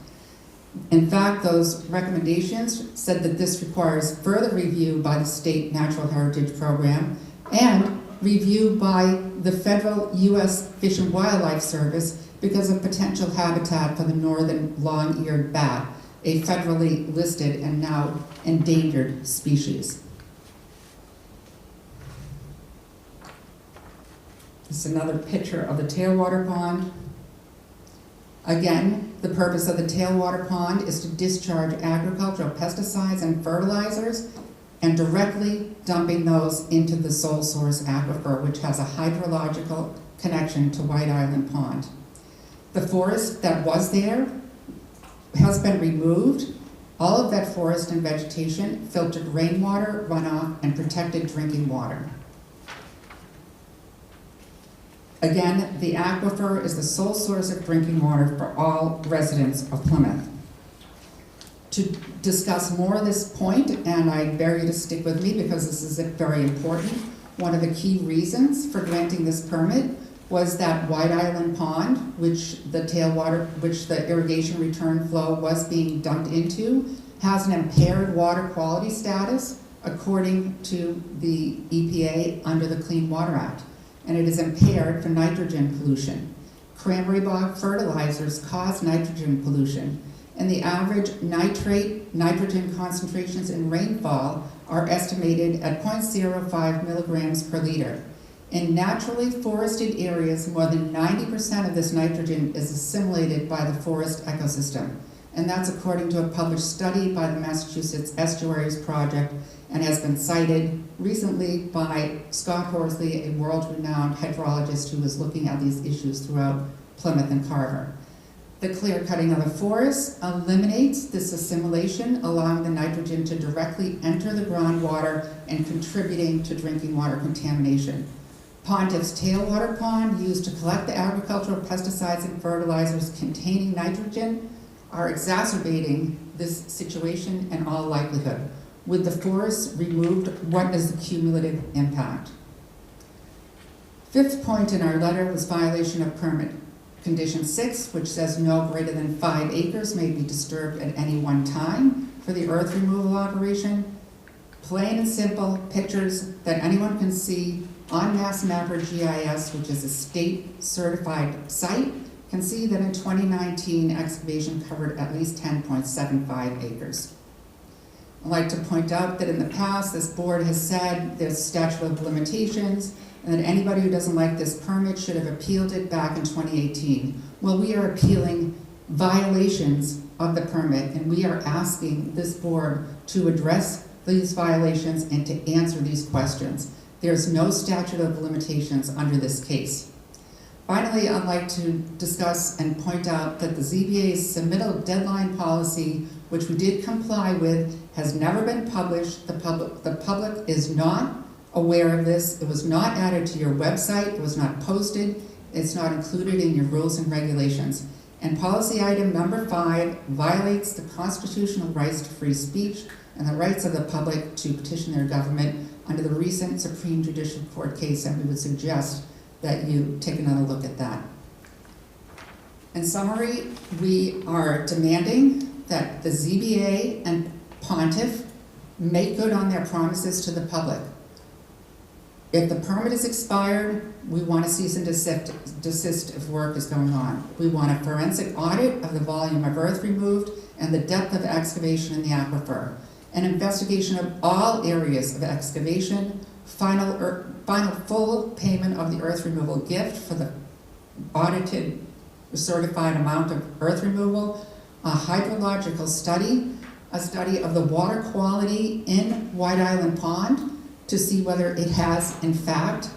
In fact, those recommendations said that this requires further review by the State Natural Heritage Program and review by the federal U.S. Fish and Wildlife Service because of potential habitat for the northern long-eared bat, a federally listed and now endangered species. This is another picture of the tailwater pond. Again, the purpose of the tailwater pond is to discharge agricultural pesticides and fertilizers and directly dumping those into the sole source aquifer, which has a hydrological connection to White Island Pond. The forest that was there has been removed. All of that forest and vegetation filtered rainwater runoff and protected drinking water. Again, the aquifer is the sole source of drinking water for all residents of Plymouth. To discuss more of this point, and I beg you to stick with me because this is very important, one of the key reasons for granting this permit was that White Island Pond, which the irrigation return flow was being dumped into, has an impaired water quality status according to the EPA under the Clean Water Act, and it is impaired for nitrogen pollution. Cranberry bog fertilizers cause nitrogen pollution, and the average nitrogen concentrations in rainfall are estimated at 0.05 milligrams per liter. In naturally forested areas, more than 90% of this nitrogen is assimilated by the forest ecosystem, and that's according to a published study by the Massachusetts Estuaries Project and has been cited recently by Scott Horsley, a world-renowned hydrologist who was looking at these issues throughout Plymouth and Carver. The clear cutting of the forest eliminates this assimilation, allowing the nitrogen to directly enter the groundwater and contributing to drinking water contamination. Pontiff's tailwater pond, used to collect the agricultural pesticides and fertilizers containing nitrogen, are exacerbating this situation in all likelihood. With the forest removed, what is the cumulative impact? Fifth point in our letter was violation of permit condition 6, which says no greater than 5 acres may be disturbed at any one time for the earth removal operation. Plain and simple pictures that anyone can see on Mass Mapper GIS, which is a state certified site, can see that in 2019 excavation covered at least 10.75 acres. I'd like to point out that in the past, this board has said there's statute of limitations and that anybody who doesn't like this permit should have appealed it back in 2018. Well, we are appealing violations of the permit, and we are asking this board to address these violations and to answer these questions. There's no statute of limitations under this case. Finally, I'd like to discuss and point out that the ZBA's submittal deadline policy, which we did comply with, has never been published. The public is not aware of this. It was not added to your website. It was not posted. It's not included in your rules and regulations. And policy item number 5 violates the constitutional rights to free speech and the rights of the public to petition their government under the recent Supreme Judicial Court case, and we would suggest that you take another look at that. In summary, we are demanding that the ZBA and Pontiff make good on their promises to the public. If the permit is expired, we want to cease and desist if work is going on. We want a forensic audit of the volume of earth removed and the depth of excavation in the aquifer, an investigation of all areas of excavation, final full payment of the earth removal gift for the audited certified amount of earth removal, a hydrological study, a study of the water quality in White Island Pond to see whether it has in fact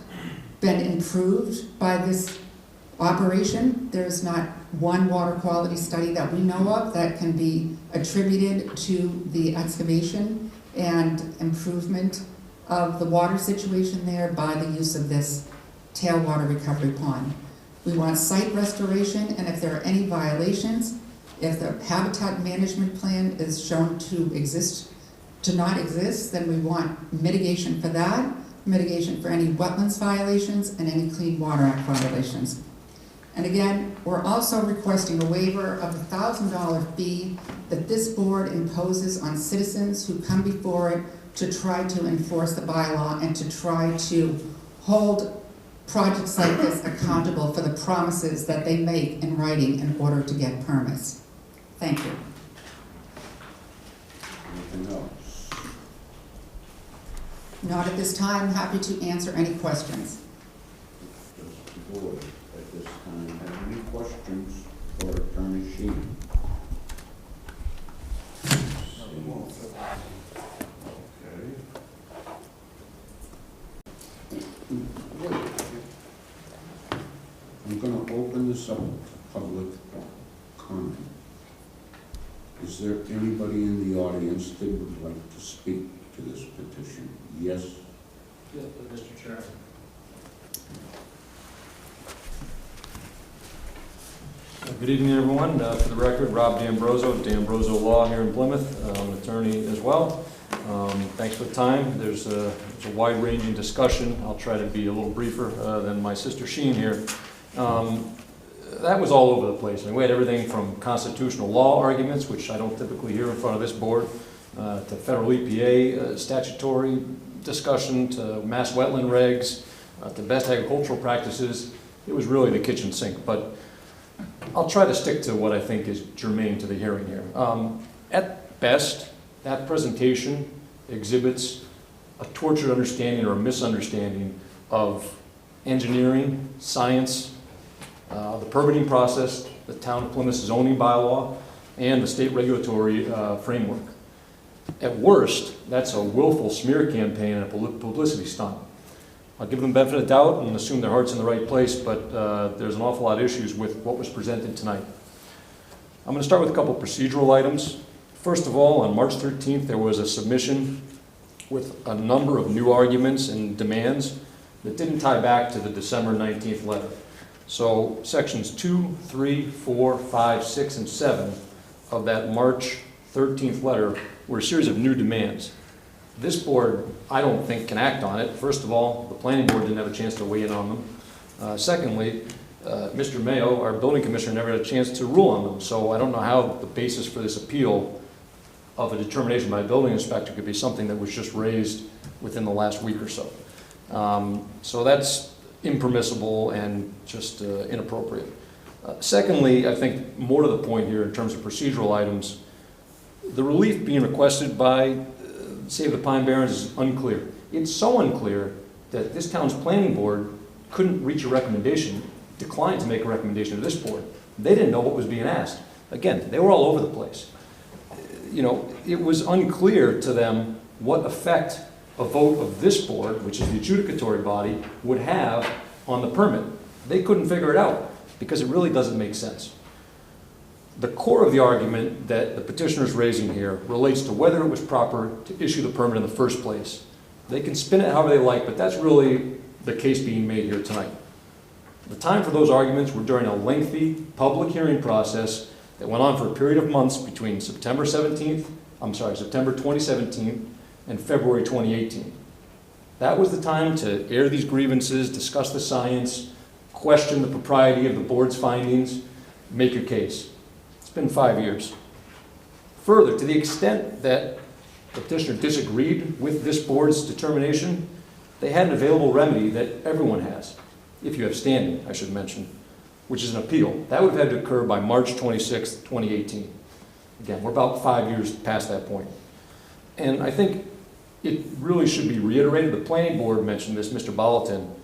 been improved by this operation. There's not one water quality study that we know of that can be attributed to the excavation and improvement of the water situation there by the use of this tailwater recovery pond. We want site restoration, and if there are any violations, if the habitat management plan is shown to not exist, then we want mitigation for that, mitigation for any wetlands violations and any Clean Water Act violations. And again, we're also requesting a waiver of the $1,000 fee that this board imposes on citizens who come before it to try to enforce the bylaw and to try to hold projects like this accountable for the promises that they make in writing in order to get permits. Thank you. Anything else? Not at this time. Happy to answer any questions. Does the board at this time have any questions for Attorney Sheehan? I'm going to open this up to public comment. Is there anybody in the audience that would like to speak to this petition? Yes? Yes, Mr. Chairman. Good evening, everyone. For the record, Rob D'Ambroso, D'Ambroso Law here in Plymouth. I'm an attorney as well. Thanks for the time. There's a wide-ranging discussion. I'll try to be a little briefer than my sister Sheen here. That was all over the place. I mean, we had everything from constitutional law arguments, which I don't typically hear in front of this board, to federal EPA statutory discussion, to mass wetland regs, to best agricultural practices. It was really the kitchen sink, but I'll try to stick to what I think is germane to the hearing here. At best, that presentation exhibits a tortured understanding or a misunderstanding of engineering, science, the permitting process, the town of Plymouth's zoning bylaw, and the state regulatory framework. At worst, that's a willful smear campaign and a publicity stunt. I'll give them the benefit of the doubt and assume their heart's in the right place, but there's an awful lot of issues with what was presented tonight. I'm going to start with a couple procedural items. First of all, on March 13th, there was a submission with a number of new arguments and demands that didn't tie back to the December 19th letter. So sections 2, 3, 4, 5, 6, and 7 of that March 13th letter were a series of new demands. This board, I don't think, can act on it. First of all, the planning board didn't have a chance to weigh in on them. Secondly, Mr. Mayo, our building commissioner, never had a chance to rule on them. So I don't know how the basis for this appeal of a determination by a building inspector could be something that was just raised within the last week or so. So that's impermissible and just inappropriate. Secondly, I think more to the point here in terms of procedural items, the relief being requested by Save the Pine Barrens is unclear. It's so unclear that this town's planning board couldn't reach a recommendation, declined to make a recommendation to this board. They didn't know what was being asked. Again, they were all over the place. You know, it was unclear to them what effect a vote of this board, which is the adjudicatory body, would have on the permit. They couldn't figure it out because it really doesn't make sense. The core of the argument that the petitioner is raising here relates to whether it was proper to issue the permit in the first place. They can spin it however they like, but that's really the case being made here tonight. The time for those arguments were during a lengthy public hearing process that went on for a period of months between September 2017 and February 2018. That was the time to air these grievances, discuss the science, question the propriety of the board's findings, make your case. It's been 5 years. Further, to the extent that the petitioner disagreed with this board's determination, they had an available remedy that everyone has, if you have standing, I should mention, which is an appeal. That would have had to occur by March 26, 2018. Again, we're about 5 years past that point. And I think it really should be reiterated. The planning board mentioned this, Mr. Bolton.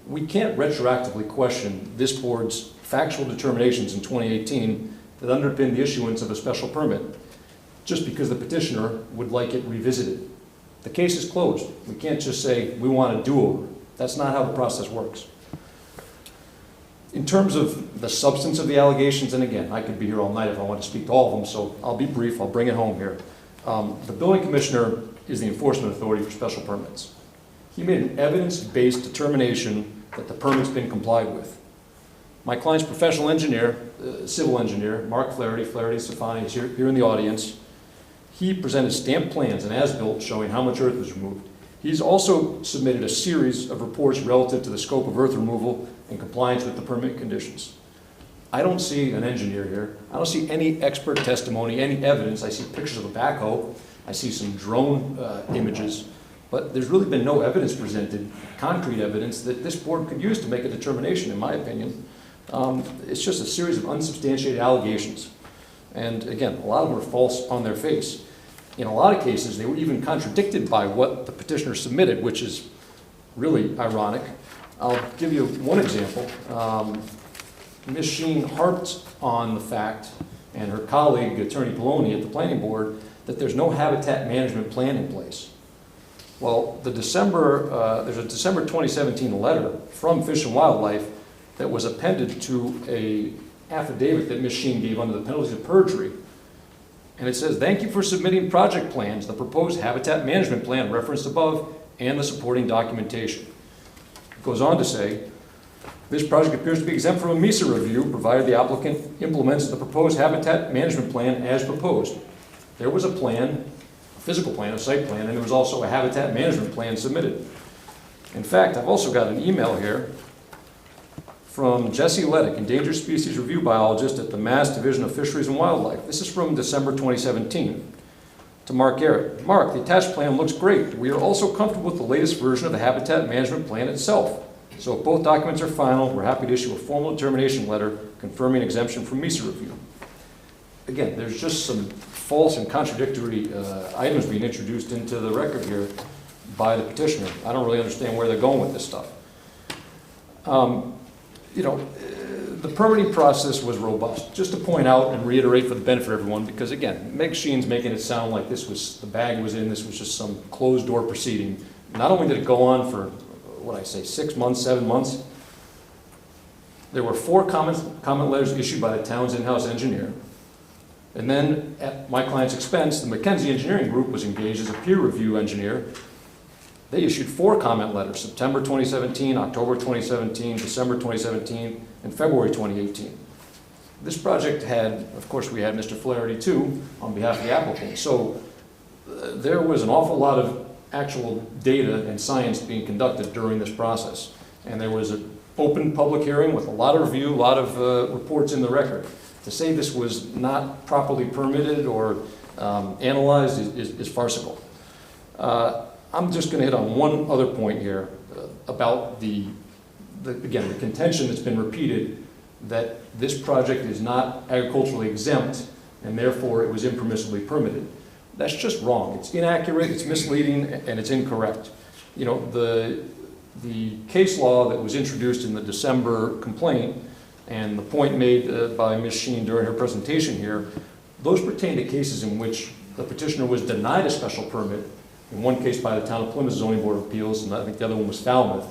We can't retroactively question this board's factual determinations in 2018 that underpin the issuance of a special permit just because the petitioner would like it revisited. The case is closed. We can't just say we want a do-over. That's not how the process works. In terms of the substance of the allegations, and again, I could be here all night if I want to speak to all of them, so I'll be brief, I'll bring it home here. The building commissioner is the enforcement authority for special permits. He made an evidence-based determination that the permit's been complied with. My client's professional engineer, civil engineer, Mark Flaherty Stefani is here in the audience. He presented stamped plans and as-built showing how much earth was removed. He's also submitted a series of reports relative to the scope of earth removal and compliance with the permit conditions. I don't see an engineer here. I don't see any expert testimony, any evidence. I see pictures of a backhoe. I see some drone images. But there's really been no evidence presented, concrete evidence, that this board could use to make a determination, in my opinion. It's just a series of unsubstantiated allegations. And again, a lot of them are false on their face. In a lot of cases, they were even contradicted by what the petitioner submitted, which is really ironic. I'll give you one example. Ms. Sheen harped on the fact, and her colleague, Attorney Poloni at the Planning Board, that there's no habitat management plan in place. Well, there's a December 2017 letter from Fish and Wildlife that was appended to an affidavit that Ms. Sheen gave under the penalty of perjury. And it says, "Thank you for submitting project plans, the proposed habitat management plan referenced above, and the supporting documentation." It goes on to say, "This project appears to be exempt from a MESA review, provided the applicant implements the proposed habitat management plan as proposed." There was a plan, a physical plan, a site plan, and there was also a habitat management plan submitted. In fact, I've also got an email here from Jesse Leddick, Endangered Species Review Biologist at the Mass Division of Fisheries and Wildlife. This is from December 2017. To Mark Garrett. "Mark, the attached plan looks great. We are also comfortable with the latest version of the habitat management plan itself. So if both documents are final, we're happy to issue a formal determination letter confirming exemption from MESA review." Again, there's just some false and contradictory items being introduced into the record here by the petitioner. I don't really understand where they're going with this stuff. The permitting process was robust. Just to point out and reiterate for the benefit of everyone, because again, Meg Sheen's making it sound like this was, the bag was in, this was just some closed door proceeding. Not only did it go on for, 6 months, 7 months, there were 4 comment letters issued by the town's in-house engineer. And then at my client's expense, the McKenzie Engineering Group was engaged as a peer review engineer. They issued 4 comment letters, September 2017, October 2017, December 2017, and February 2018. This project had, of course, we had Mr. Flaherty too, on behalf of the applicant. So there was an awful lot of actual data and science being conducted during this process. And there was an open public hearing with a lot of review, a lot of reports in the record. To say this was not properly permitted or analyzed is farcical. I'm just going to hit on one other point here about the contention that's been repeated that this project is not agriculturally exempt and therefore it was impermissibly permitted. That's just wrong. It's inaccurate, it's misleading, and it's incorrect. The case law that was introduced in the December complaint and the point made by Ms. Sheen during her presentation here, those pertain to cases in which the petitioner was denied a special permit, in one case by the town of Plymouth Zoning Board of Appeals, and I think the other one was Falmouth.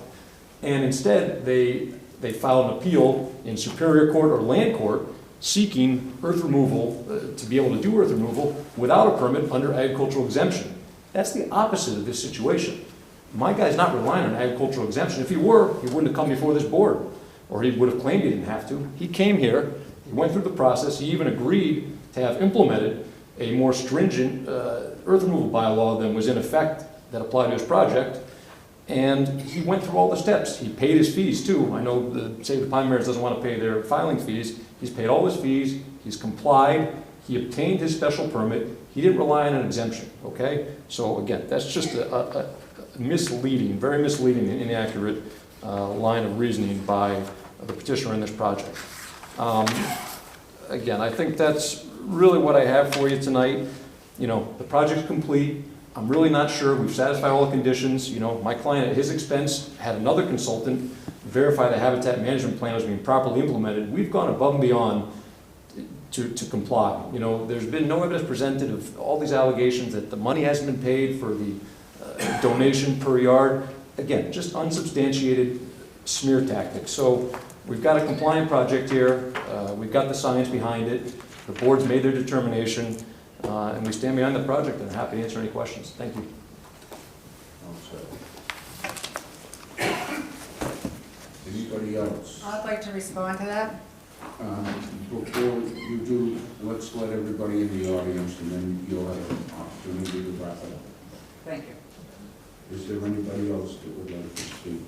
And instead, they filed an appeal in Superior Court or Land Court seeking earth removal, to be able to do earth removal without a permit under agricultural exemption. That's the opposite of this situation. My guy's not relying on agricultural exemption. If he were, he wouldn't have come before this board, or he would have claimed he didn't have to. He came here, he went through the process, he even agreed to have implemented a more stringent earth removal bylaw than was in effect that applied to his project. And he went through all the steps. He paid his fees too. I know the Save the Pine Barrens doesn't want to pay their filing fees. He's paid all his fees, he's complied, he obtained his special permit, he didn't rely on an exemption, okay? So again, that's just a misleading, very misleading and inaccurate line of reasoning by the petitioner in this project. Again, I think that's really what I have for you tonight. You know, the project's complete. I'm really not sure. We've satisfied all the conditions. You know, my client at his expense had another consultant verify the habitat management plan was being properly implemented. We've gone above and beyond to comply. You know, there's been no evidence presented of all these allegations that the money hasn't been paid for the donation per yard. Again, just unsubstantiated smear tactics. So we've got a compliant project here. We've got the science behind it. The board's made their determination, and we stand behind the project and are happy to answer any questions. Thank you. Anybody else? I'd like to respond to that. Before you do, let's let everybody in the audience, and then you'll have an opportunity to wrap it up. Thank you. Is there anybody else that would like to speak?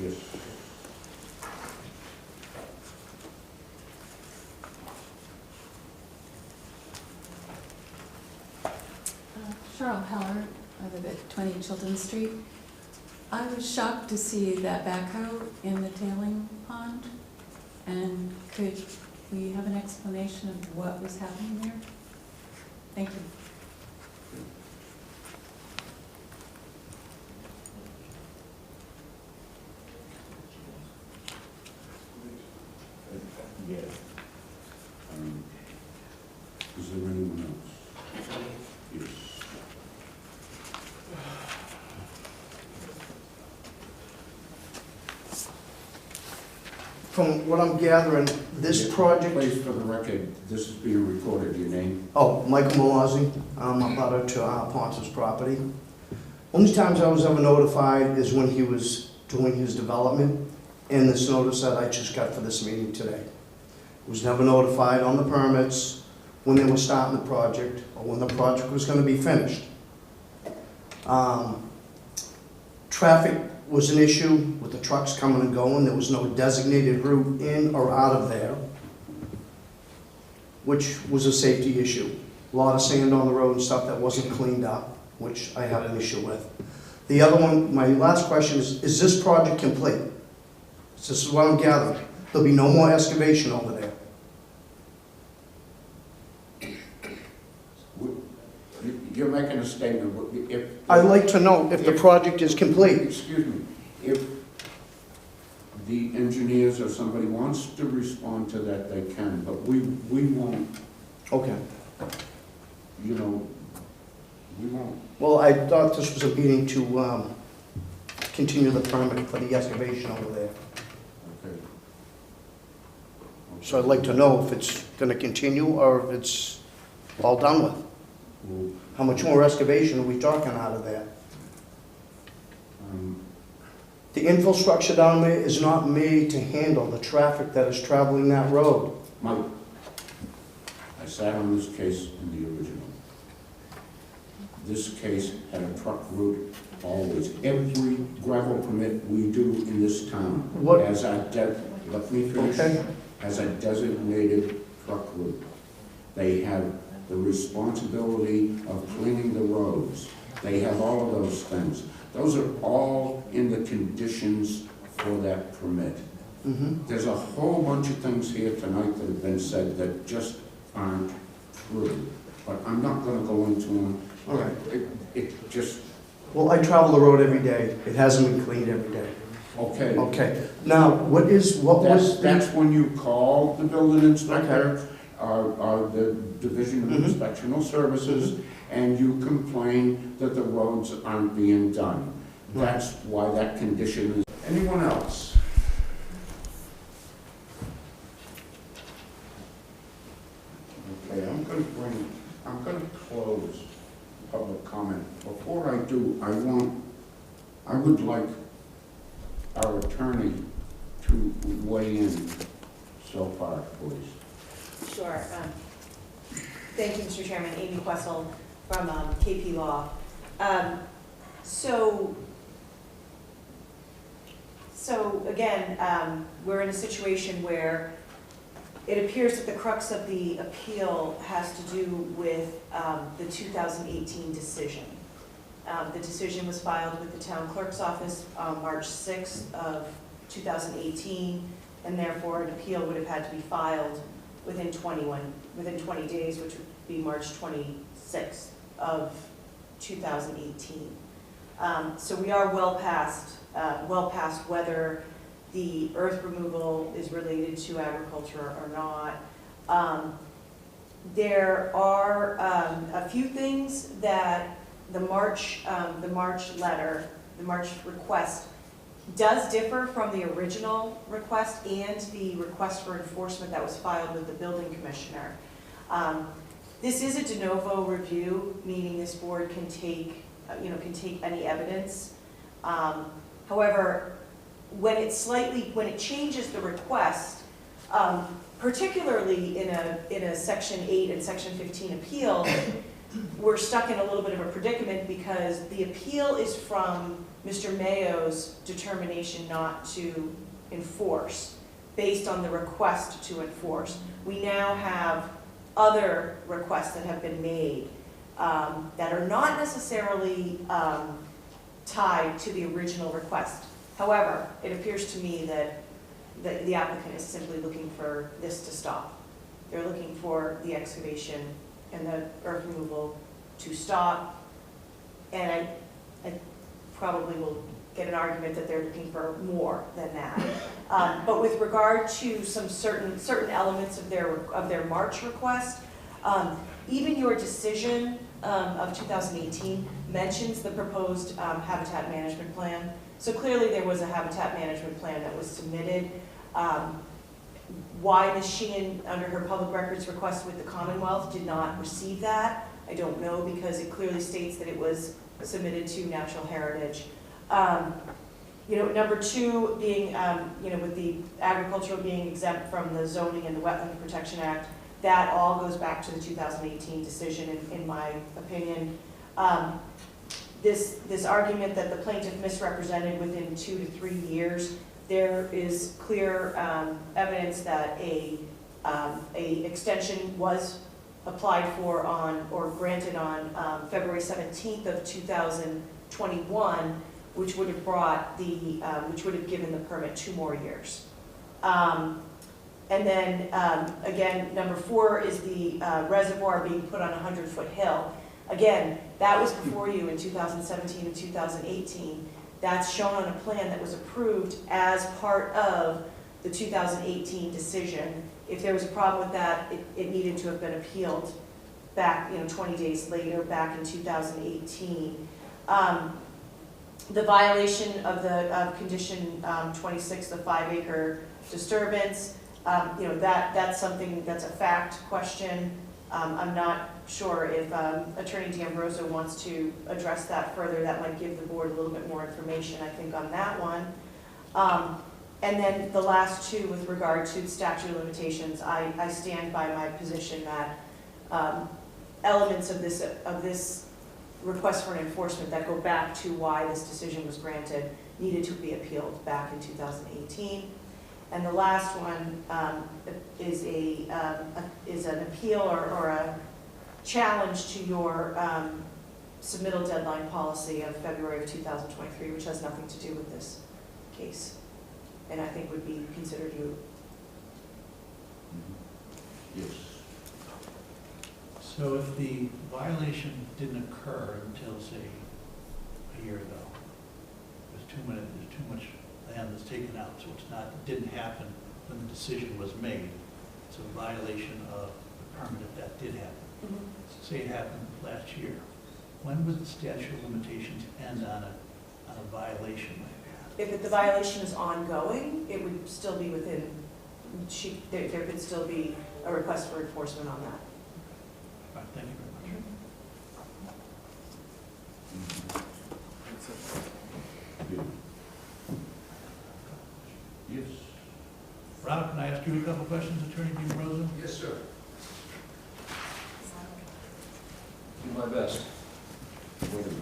Yes. Cheryl Heller, I live at 20 Chilton Street. I was shocked to see that backhoe in the tailing pond, and could we have an explanation of what was happening there? Thank you. Yeah. Is there anyone else? Yes. From what I'm gathering, this project... Please, for the record, this is being recorded, your name? Oh, Michael Malazzi, I'm a butter to Ponce's property. Only times I was ever notified is when he was doing his development, and this notice that I just got for this meeting today. Was never notified on the permits, when they were starting the project, or when the project was gonna be finished. Traffic was an issue with the trucks coming and going. There was no designated route in or out of there, which was a safety issue. A lot of sand on the road and stuff that wasn't cleaned up, which I have an issue with. The other one, my last question is this project complete? This is what I'm gathering. There'll be no more excavation over there. You're making a statement. If I'd like to know if the project is complete. Excuse me, if the engineers or somebody wants to respond to that, they can, but we won't, Okay. you know, we won't. Well, I thought this was a meeting to continue the permit for the excavation over there. Okay. So I'd like to know if it's gonna continue or if it's all done with. Well, How much more excavation are we talking out of there? The infrastructure down there is not made to handle the traffic that is traveling that road. Mike, I sat on this case in the original. This case had a truck route always. Every gravel permit we do in this town What- has a, let me finish, Okay. has a designated truck route. They have the responsibility of cleaning the roads. They have all of those things. Those are all in the conditions for that permit. Mm-hmm. There's a whole bunch of things here tonight that have been said that just aren't true, but I'm not gonna go into them. All right. It just, Well, I travel the road every day. It hasn't been cleaned every day. okay. Okay. Now, what was... That's when you call the building inspector, or the Division of Mhm. Inspectional Services, and you complain that the roads aren't being done. That's why that condition is. Anyone else? Okay, I'm gonna close public comment. Before I do, I would like our attorney to weigh in so far, please. Sure. Thank you, Mr. Chairman. Amy Questle from KP Law. So again, we're in a situation where it appears that the crux of the appeal has to do with the 2018 decision. The decision was filed with the town clerk's office on March 6th of 2018, and therefore an appeal would have had to be filed within 20 days, which would be March 26th of 2018. So we are well past whether the earth removal is related to agriculture or not. There are a few things that the March letter, the March request, does differ from the original request and the request for enforcement that was filed with the building commissioner. This is a de novo review, meaning this board can take any evidence. However, when it changes the request, particularly in a Section 8 and Section 15 appeal, we're stuck in a little bit of a predicament because the appeal is from Mr. Mayo's determination not to enforce, based on the request to enforce. We now have other requests that have been made that are not necessarily tied to the original request. However, it appears to me that the applicant is simply looking for this to stop. They're looking for the excavation and the earth removal to stop, and I probably will get an argument that they're looking for more than that. But with regard to some certain elements of their March request, even your decision of 2018 mentions the proposed habitat management plan. So clearly there was a habitat management plan that was submitted. Why Ms. Sheehan, under her public records request with the Commonwealth, did not receive that, I don't know, because it clearly states that it was submitted to Natural Heritage. Number two being, with the agricultural being exempt from the zoning and the Wetland Protection Act, that all goes back to the 2018 decision, in my opinion. This argument that the plaintiff misrepresented within 2 to 3 years, there is clear evidence that a extension was applied for or granted on February 17th of 2021, which would have given the permit 2 more years. And then again, number 4 is the reservoir being put on a 100-foot hill. Again, that was before you in 2017 and 2018. That's shown on a plan that was approved as part of the 2018 decision. If there was a problem with that, it needed to have been appealed back, 20 days later, back in 2018. The violation of condition 26, the 5-acre disturbance, that's something that's a fact question. I'm not sure if Attorney D'Ambrosio wants to address that further. That might give the board a little bit more information, I think, on that one. And then the last 2 with regard to statute of limitations, I stand by my position that elements of this request for an enforcement that go back to why this decision was granted needed to be appealed back in 2018. And the last one is an appeal or a challenge to your submittal deadline policy of February of 2023, which has nothing to do with this case, and I think would be considered you. Yes. So if the violation didn't occur until, say, a year ago, there's too much land that's taken out, so it didn't happen when the decision was made. It's a violation of the permit if that did happen. Mm-hmm. Say it happened last year. When would the statute of limitations end on a violation like that? If the violation is ongoing, it would still be within, there could still be a request for enforcement on that. All right, thank you very much. Yes. Rob, can I ask you a couple questions, Attorney D'Ambrosio? Yes, sir. Do my best. Wait a minute.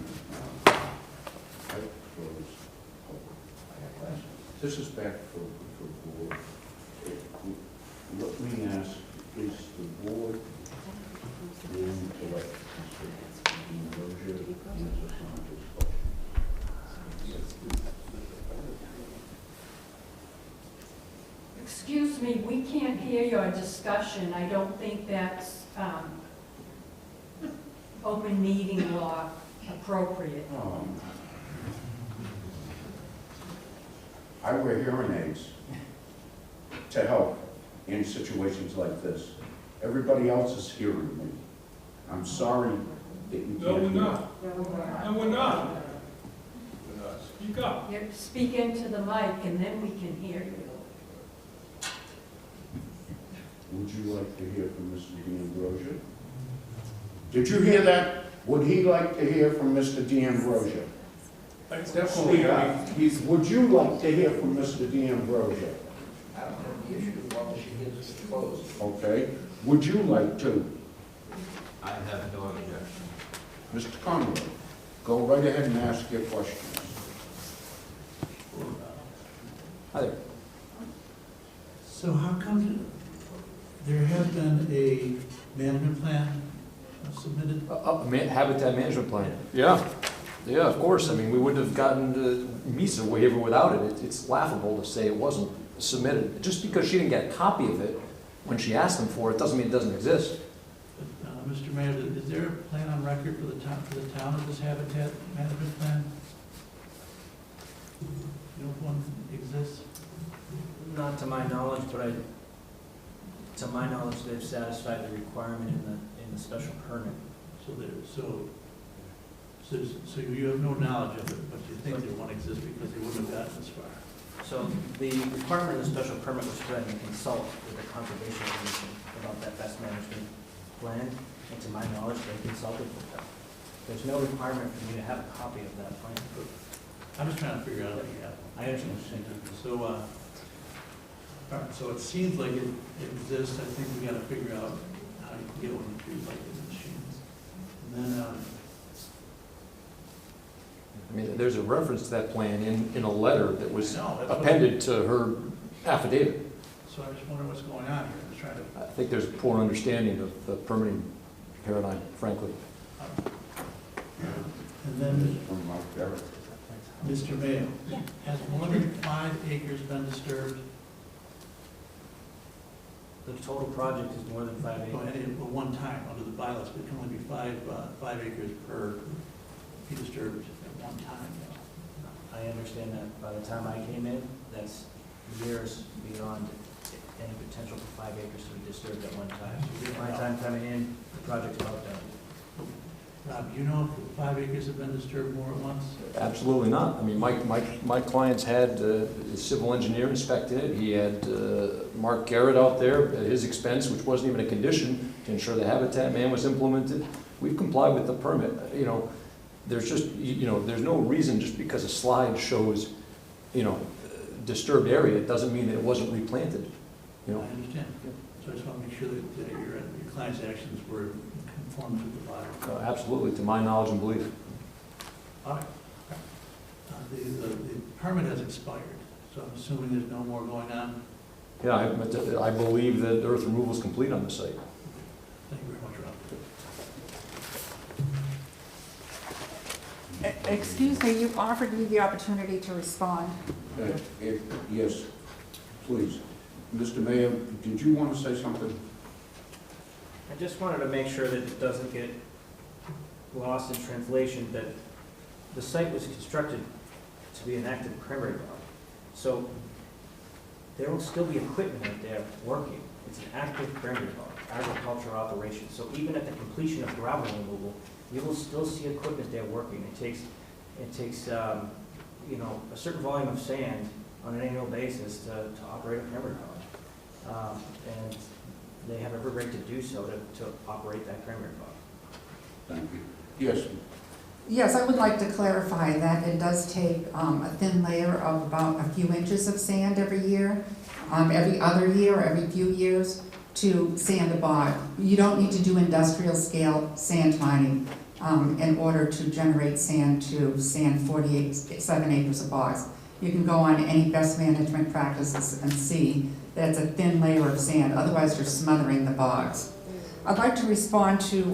This is back for board. Let me ask, is the board willing to let Mr. Ambrosia answer some of his questions? Excuse me, we can't hear your discussion. I don't think that's open meeting law appropriate. I wear hearing aids to help in situations like this. Everybody else is hearing me. I'm sorry that you can't hear. No, we're not. No, we're not. Speak up. Speak into the mic and then we can hear you. Would you like to hear from Mr. D'Ambrosia? Did you hear that? Would he like to hear from Mr. D'Ambrosia? Definitely. Would you like to hear from Mr. D'Ambrosia? I don't have the issue as long as she hears it's closed. Okay. Would you like to? I have no objection. Mr. Conway, go right ahead and ask your questions. Hi there. So how come there has been a management plan submitted? Habitat management plan. Yeah, of course. I mean, we wouldn't have gotten the MISA waiver without it. It's laughable to say it wasn't submitted. Just because she didn't get a copy of it when she asked them for it, doesn't mean it doesn't exist. Mr. Mayor, is there a plan on record for the town of this habitat management plan? You know if one exists? Not to my knowledge, but to my knowledge, they've satisfied the requirement in the special permit. So you have no knowledge of it, but you think that one exists because they wouldn't have gotten this far. So the requirement of the special permit was for them to consult with the Conservation Commission about that best management plan, and to my knowledge, they consulted with them. There's no requirement for you to have a copy of that plan. I'm just trying to figure out, I understand. So, all right, so it seems like it exists. I think we got to figure out how you can get one of the trees like this machines. And then, I mean, there's a reference to that plan in a letter that was No, that's appended to her affidavit. so I just wonder what's going on here. I'm just trying to. I think there's a poor understanding of the permitting paradigm, frankly. And then, From Mike Barrett. Mr. Mayo, has more than 5 acres been disturbed? The total project is more than 5 acres. Well, at one time, under the bylaws, it can only be 5 acres per be disturbed at one time. I understand that by the time I came in, that's years beyond any potential for 5 acres to be disturbed at one time. My time coming in, the project's about done. Rob, do you know if 5 acres have been disturbed more at once? Absolutely not. I mean, my clients had a civil engineer inspecting it. He had Mark Garrett out there at his expense, which wasn't even a condition, to ensure the habitat man was implemented. We've complied with the permit. You know, there's just, there's no reason just because a slide shows, disturbed area, it doesn't mean that it wasn't replanted. I understand. So I just want to make sure that your client's actions were in conformance with the bylaw. Absolutely, to my knowledge and belief. All right. The permit has expired, so I'm assuming there's no more going on. Yeah, I believe that earth removal is complete on the site. Thank you very much, Rob. Excuse me, you've offered me the opportunity to respond. Yes, please. Mr. Mayor, did you want to say something? I just wanted to make sure that it doesn't get lost in translation, that the site was constructed to be an active cranberry bog. So there will still be equipment out there working. It's an active cranberry bog, agricultural operation. So even at the completion of gravel removal, you will still see equipment there working. It takes a certain volume of sand on an annual basis to operate a cranberry bog. And they have every right to do so to operate that cranberry bog. Thank you. Yes. Yes, I would like to clarify that it does take a thin layer of about a few inches of sand every year, every other year, or every few years, to sand a bog. You don't need to do industrial scale sand mining in order to generate sand to sand 7 acres of bogs. You can go on any best management practices and see that it's a thin layer of sand, otherwise you're smothering the bogs. I'd like to respond to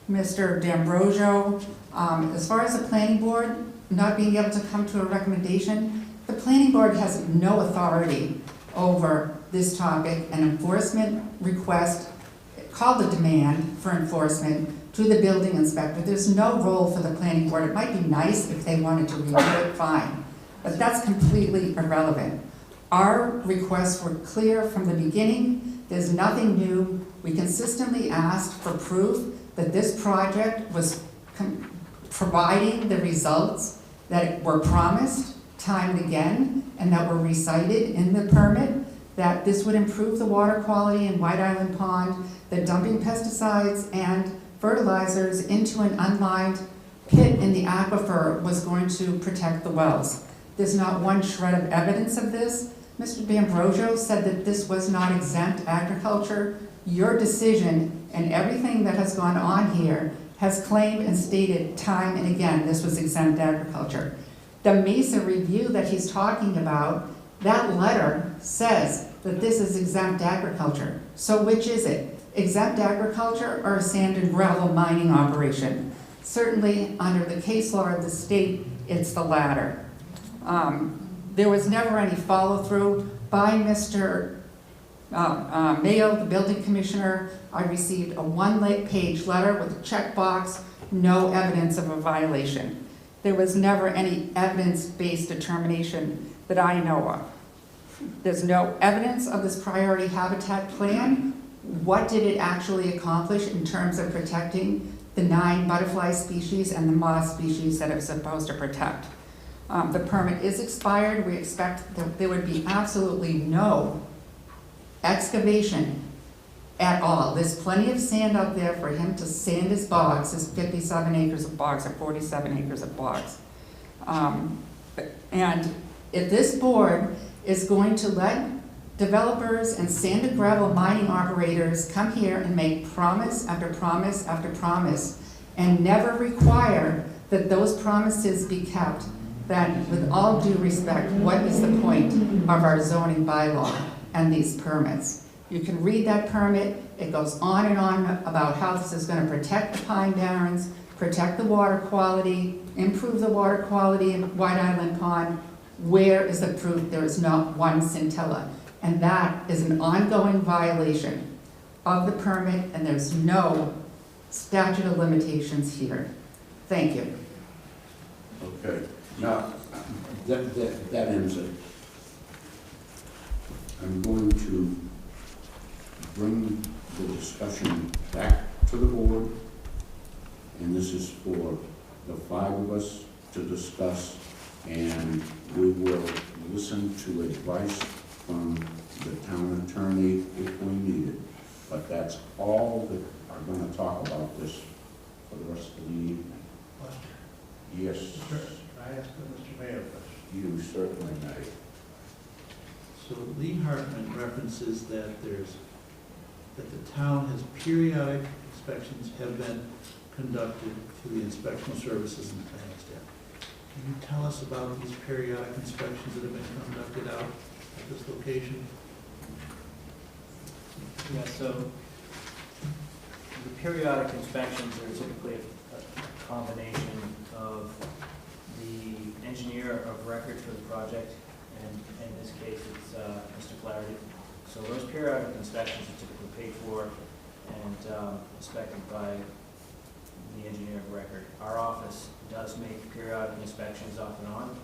Mr. D'Ambrosio. As far as the planning board not being able to come to a recommendation, the planning board has no authority over this topic. An enforcement request, called a demand for enforcement to the building inspector. There's no role for the planning board. It might be nice if they wanted to review it, fine, but that's completely irrelevant. Our requests were clear from the beginning. There's nothing new. We consistently asked for proof that this project was providing the results that were promised time and again, and that were recited in the permit, that this would improve the water quality in White Island Pond, that dumping pesticides and fertilizers into an unlined pit in the aquifer was going to protect the wells. There's not one shred of evidence of this. Mr. D'Ambrosio said that this was not exempt agriculture. Your decision and everything that has gone on here has claimed and stated time and again this was exempt agriculture. The Mesa review that he's talking about, that letter says that this is exempt agriculture. So which is it? Exempt agriculture or a sand and gravel mining operation? Certainly, under the case law of the state, it's the latter. There was never any follow-through by Mr. Mayo, the building commissioner. I received a one-page letter with a checkbox, no evidence of a violation. There was never any evidence-based determination that I know of. There's no evidence of this priority habitat plan. What did it actually accomplish in terms of protecting the 9 butterfly species and the moth species that it was supposed to protect? The permit is expired. We expect that there would be absolutely no excavation at all. There's plenty of sand out there for him to sand his bogs, his 57 acres of bogs or 47 acres of bogs. And if this board is going to let developers and sand and gravel mining operators come here and make promise after promise after promise and never require that those promises be kept, then with all due respect, what is the point of our zoning bylaw and these permits? You can read that permit. It goes on and on about how this is going to protect the Pine Barrens, protect the water quality, improve the water quality in White Island Pond. Where is the proof? There is not one scintilla. And that is an ongoing violation of the permit, and there's no statute of limitations here. Thank you. Okay, now, that ends it. I'm going to bring the discussion back to the board, and this is for the 5 of us to discuss, and we will listen to advice from the town attorney if we need it. But that's all that are going to talk about this for the rest of the evening. Yes. Can I ask Mr. Mayor a question? You certainly may. So Lee Hartman references that the town has periodic inspections have been conducted through the inspectional services and planning staff. Can you tell us about these periodic inspections that have been conducted out at this location? Yeah, so the periodic inspections are typically a combination of the engineer of record for the project, and in this case it's Mr. Flaherty. So those periodic inspections are typically paid for and inspected by the engineer of record. Our office does make periodic inspections off and on.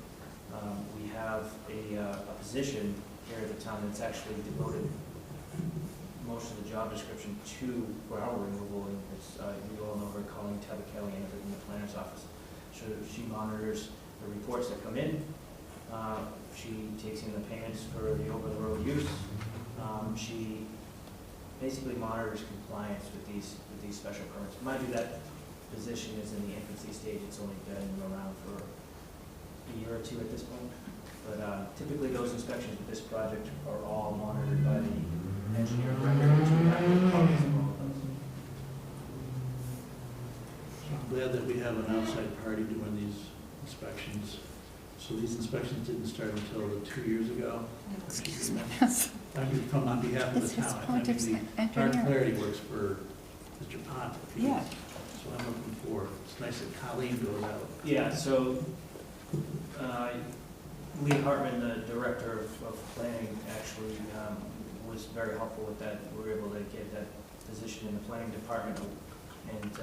We have a position here at the town that's actually devoted most of the job description to gravel removal, and it's, you all know her, Colleen Kelly, in the planner's office. So she monitors the reports that come in. She takes in the payments for the over-the-road use. She basically monitors compliance with these special permits. Mind you, that position is in the infancy stage. It's only been around for a year or two at this point. But typically those inspections with this project are all monitored by the engineer of record, which we have copies of all of those. So I'm glad that we have an outside party doing these inspections, So these inspections didn't start until 2 years ago? Excuse me. I mean, from on behalf of This the is town. I point mean, of the Art engineer. Clarity works for Mr. Pont. Yeah. That's what I'm looking for. It's nice that Colleen goes out. Yeah, so, Lee Hartman, the director of planning, actually, was very helpful with that. We were able to get that position in the planning department and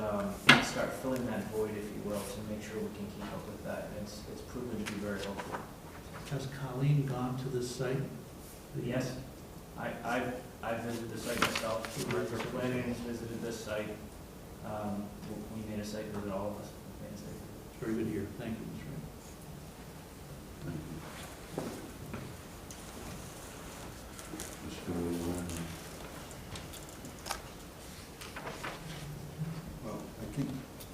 start filling that void, if you will, to make sure we can keep up with that. And it's proven to be very helpful. Has Colleen gone to this site? Yes, I've visited the site myself. The director of planning has visited this site. We made a site visit, all of us made a site visit. It's very good to hear. Thank you, Mr. Ray. Well, I think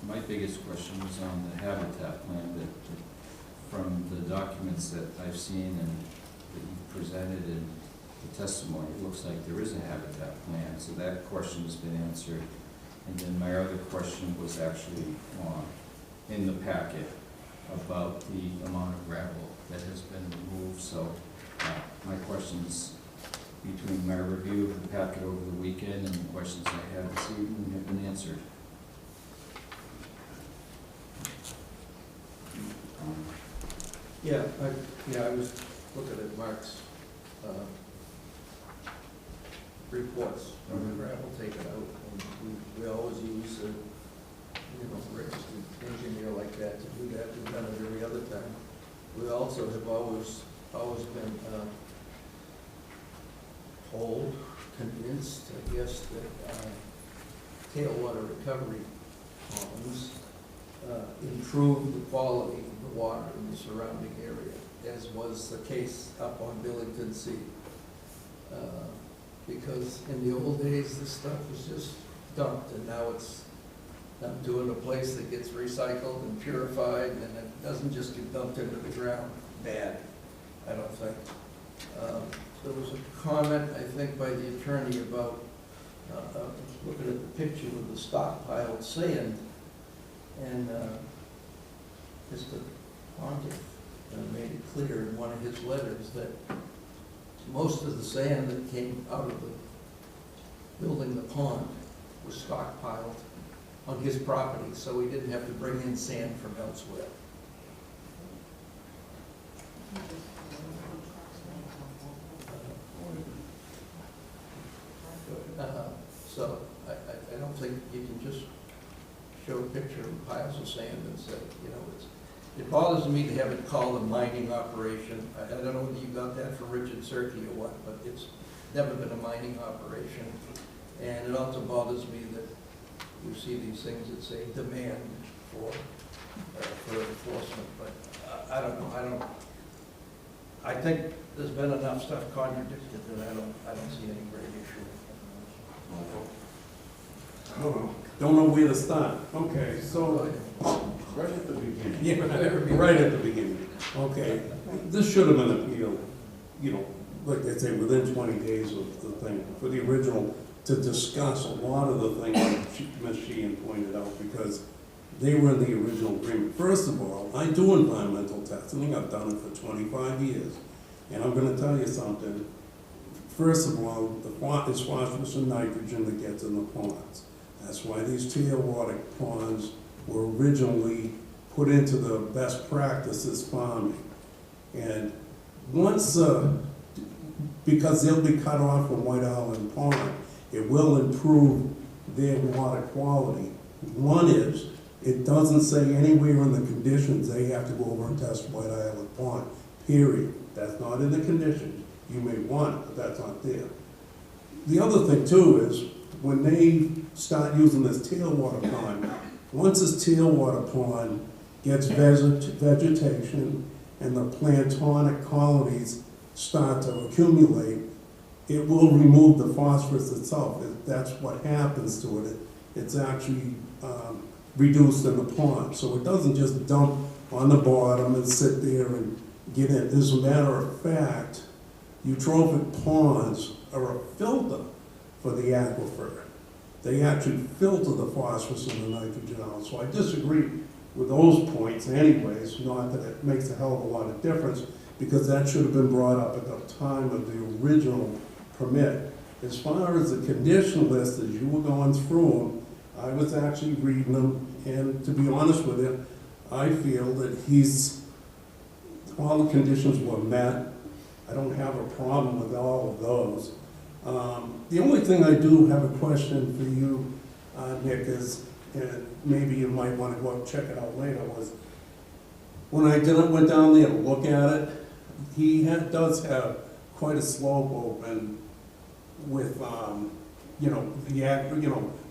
my biggest question was on the habitat plan, that from the documents that I've seen and that you've presented in the testimony, it looks like there is a habitat plan, so that question has been answered. And then my other question was actually in the packet about the amount of gravel that has been removed, so my questions between my review of the packet over the weekend and the questions I had this evening have been answered. Yeah, I was looking at Mark's reports on the gravel taken out, and we always use a, registered engineer like that to do that. We've done it every other time. We also have always been told, convinced, I guess, that tailwater recovery ponds improve the quality of the water in the surrounding area, as was the case up on Billington Sea. Because in the old days, this stuff was just dumped, and now it's dumped to in a place that gets recycled and purified, and it doesn't just get dumped into the ground bad, I don't think. There was a comment, I think, by the attorney about looking at the picture of the stockpiled sand, and Mr. Pontiff made it clear in one of his letters that most of the sand that came out of the building the pond was stockpiled on his property, so he didn't have to bring in sand from elsewhere. So I don't think you can just show a picture of piles of sand and say, it bothers me to have it called a mining operation. I don't know whether you got that from Richard Serkey or what, but it's never been a mining operation. And it also bothers me that you see these things that say demand for enforcement, but I don't know. I think there's been enough stuff contradicted that I don't see any great issue. Don't know where to start. Okay, so. Right at the beginning. Yeah, right at the beginning. Okay, this should have been appealed, like they say, within 20 days of the thing, for the original, to discuss a lot of the things that Ms. Sheehan pointed out, because they were in the original agreement. First of all, I do environmental testing. I've done it for 25 years. And I'm going to tell you something. First of all, it's phosphorus and nitrogen that gets in the ponds. That's why these tailwater ponds were originally put into the best practices farming. And once, because they'll be cut off from White Island Pond, it will improve their water quality. One is, it doesn't say anywhere in the conditions they have to go over and test White Island Pond, period. That's not in the conditions. You may want it, but that's not there. The other thing too is, when they start using this tailwater pond, once this tailwater pond gets vegetation and the planktonic colonies start to accumulate, it will remove the phosphorus itself. That's what happens to it. It's actually reduced in the pond. So it doesn't just dump on the bottom and sit there and get in. As a matter of fact, eutrophic ponds are a filter for the aquifer. They actually filter the phosphorus and the nitrogen out. So I disagree with those points anyways, not that it makes a hell of a lot of difference, because that should have been brought up at the time of the original permit. As far as the condition list, as you were going through them, I was actually reading them, and to be honest with you, I feel that all the conditions were met. I don't have a problem with all of those. The only thing I do have a question for you, Nick, is, and maybe you might want to go and check it out later, was when I went down there to look at it, he does have quite a slope open with,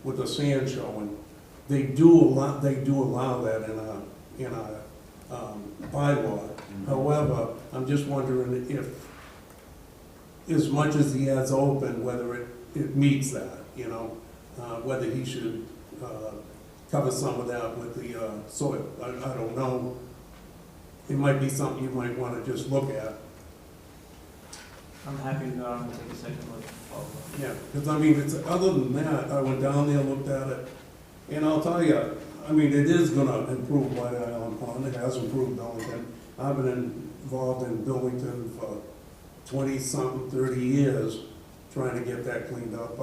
with the sand showing. They do allow that in a bylaw. However, I'm just wondering if, as much as he has open, whether it meets that, whether he should cover some of that with the soil. I don't know. It might be something you might want to just look at. I'm happy to go out and take a second look. Yeah, because I mean, other than that, I went down there, looked at it, and I'll tell you, I mean, it is gonna improve White Island Pond, it has improved Billington. I've been involved in Billington for 20-something, 30 years, trying to get that cleaned up.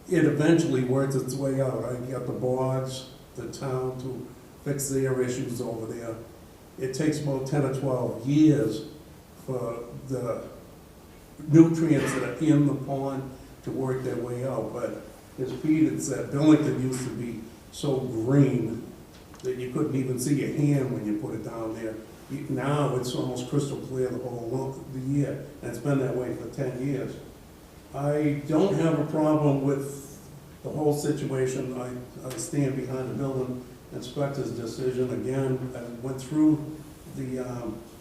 It eventually works its way out. I got the boards, the town to fix their issues over there. It takes about 10 or 12 years for the nutrients that are in the pond to work their way out. But as Pete had said, Billington used to be so green that you couldn't even see your hand when you put it down there. Now it's almost crystal clear the whole year, and it's been that way for 10 years. I don't have a problem with the whole situation. I stand behind the building inspector's decision. Again, I went through the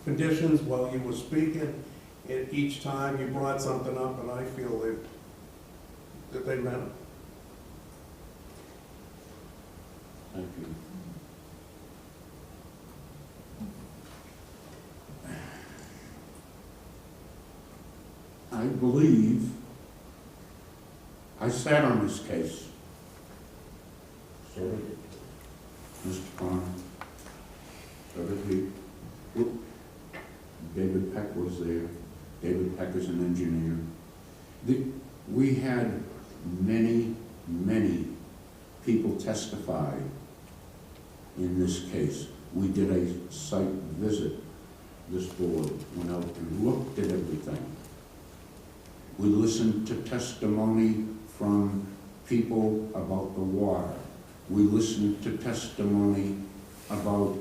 conditions while you were speaking, and each time you brought something up, and I feel that they meant it. Thank you. I believe I sat on this case. So did Mr. Pond. So did he. David Peck was there. David Peck is an engineer. We had many, many people testify in this case. We did a site visit. This board went out and looked at everything. We listened to testimony from people about the water. We listened to testimony about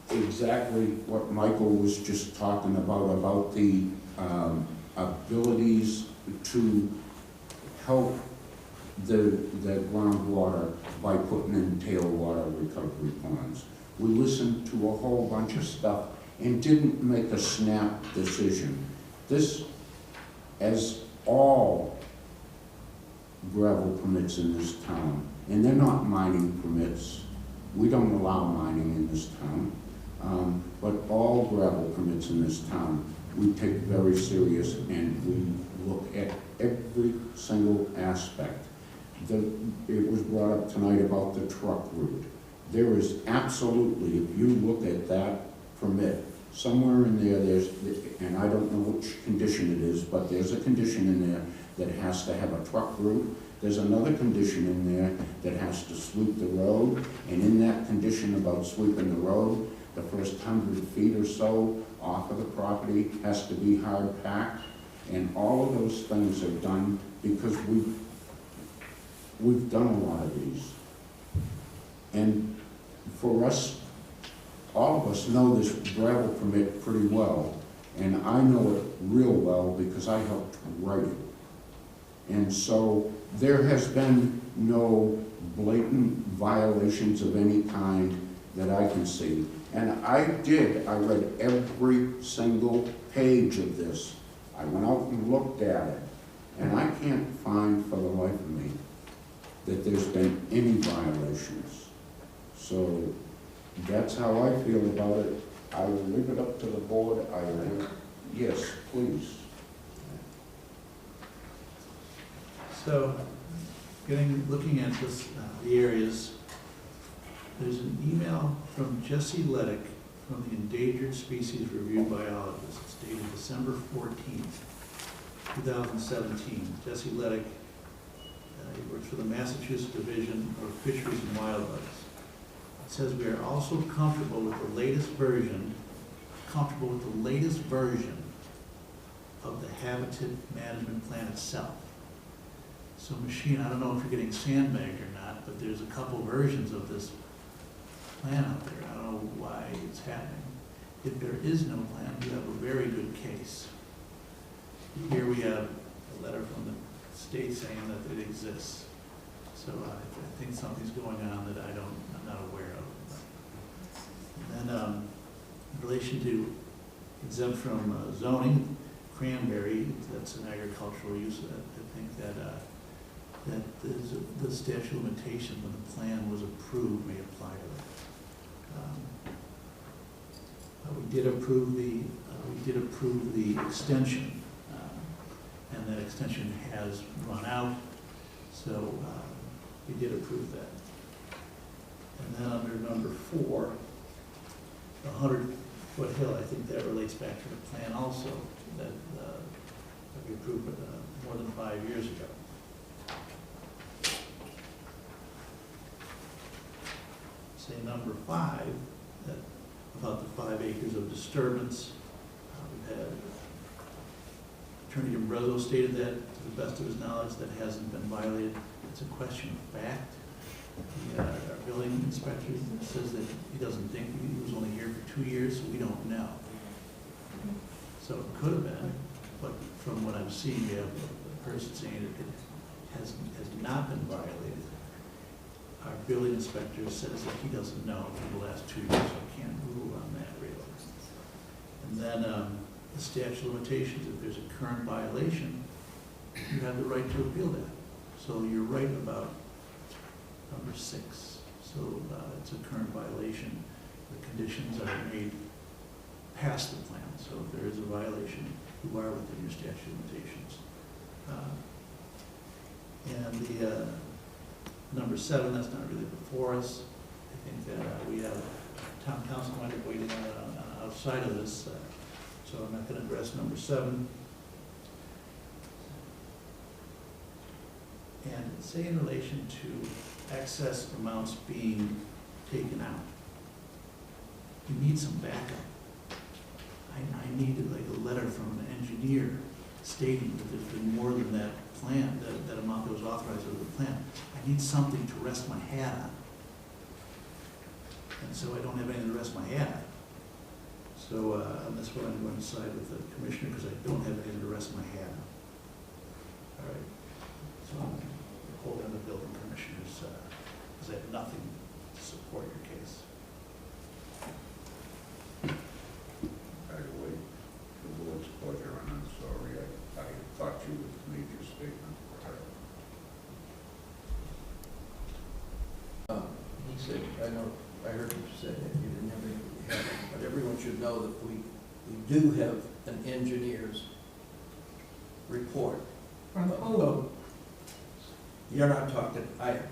exactly what Michael was just talking about the abilities to help the groundwater by putting in tailwater recovery ponds. We listened to a whole bunch of stuff and didn't make a snap decision. This, as all gravel permits in this town, and they're not mining permits. We don't allow mining in this town, but all gravel permits in this town, we take very serious, and we look at every single aspect. It was brought up tonight about the truck route. There is absolutely, if you look at that permit, somewhere in there, and I don't know which condition it is, but there's a condition in there that has to have a truck route. There's another condition in there that has to sweep the road, and in that condition about sweeping the road, the first 100 feet or so off of the property has to be hard packed, and all of those things are done because we've done a lot of these. And for us, all of us know this gravel permit pretty well, and I know it real well because I helped write it. And so there has been no blatant violations of any kind that I can see. And I read every single page of this. I went out and looked at it, and I can't find for the life of me that there's been any violations. So that's how I feel about it. I will leave it up to the board. Yes, please. So, looking at this, the areas, There's an email from Jesse Leddick from the Endangered Species Review Biologist. It's dated December 14th, 2017. Jesse Leddick, he works for the Massachusetts Division of Fisheries and Wildlife. It says we are also comfortable with the latest version of the Habitat Management Plan itself. So Machine, I don't know if you're getting sandbagged or not, but there's a couple versions of this plan out there. I don't know why it's happening. If there is no plan, you have a very good case. Here we have a letter from the state saying that it exists. So I think something's going on that I'm not aware of. And then in relation to exempt from zoning, cranberry, that's an agricultural use. I think that the statute of limitations when the plan was approved may apply to it. We did approve the extension, and that extension has run out, so we did approve that. And then under number 4, the 100-foot hill, I think that relates back to the plan also that we approved more than 5 years ago. Say number 5, that about the 5 acres of disturbance. We've had Attorney D'Ambrosio stated that to the best of his knowledge that hasn't been violated. It's a question of fact. Our building inspector says that he doesn't think, he was only here for 2 years, so we don't know. So it could have been, but from what I'm seeing, we have a person saying that it has not been violated. Our building inspector says that he doesn't know for the last 2 years, so I can't rule on that really. And then the statute of limitations, if there's a current violation, you have the right to appeal that. So you're right about number 6. So it's a current violation. The conditions are made past the plan. So if there is a violation, you are within your statute of limitations. And the number 7, that's not really before us. I think that we have town council might have waiting on outside of this, so I'm not going to address number 7. And say in relation to excess amounts being taken out, you need some backup. I needed like a letter from an engineer stating that there's been more than that plan, that amount that was authorized under the plan. I need something to rest my hat on. And so I don't have anything to rest my hat on. So that's what I'm going to side with the commissioner, because I don't have anything to rest my hat on. All right. So I'm holding the building commissioners, because I have nothing to support your case. By the way, the board's pleasure, and I'm sorry, I thought you would make your statement. He said, I heard you say that you didn't have anything to have, but everyone should know that we do have an engineer's report. From who? You're not talking, I am.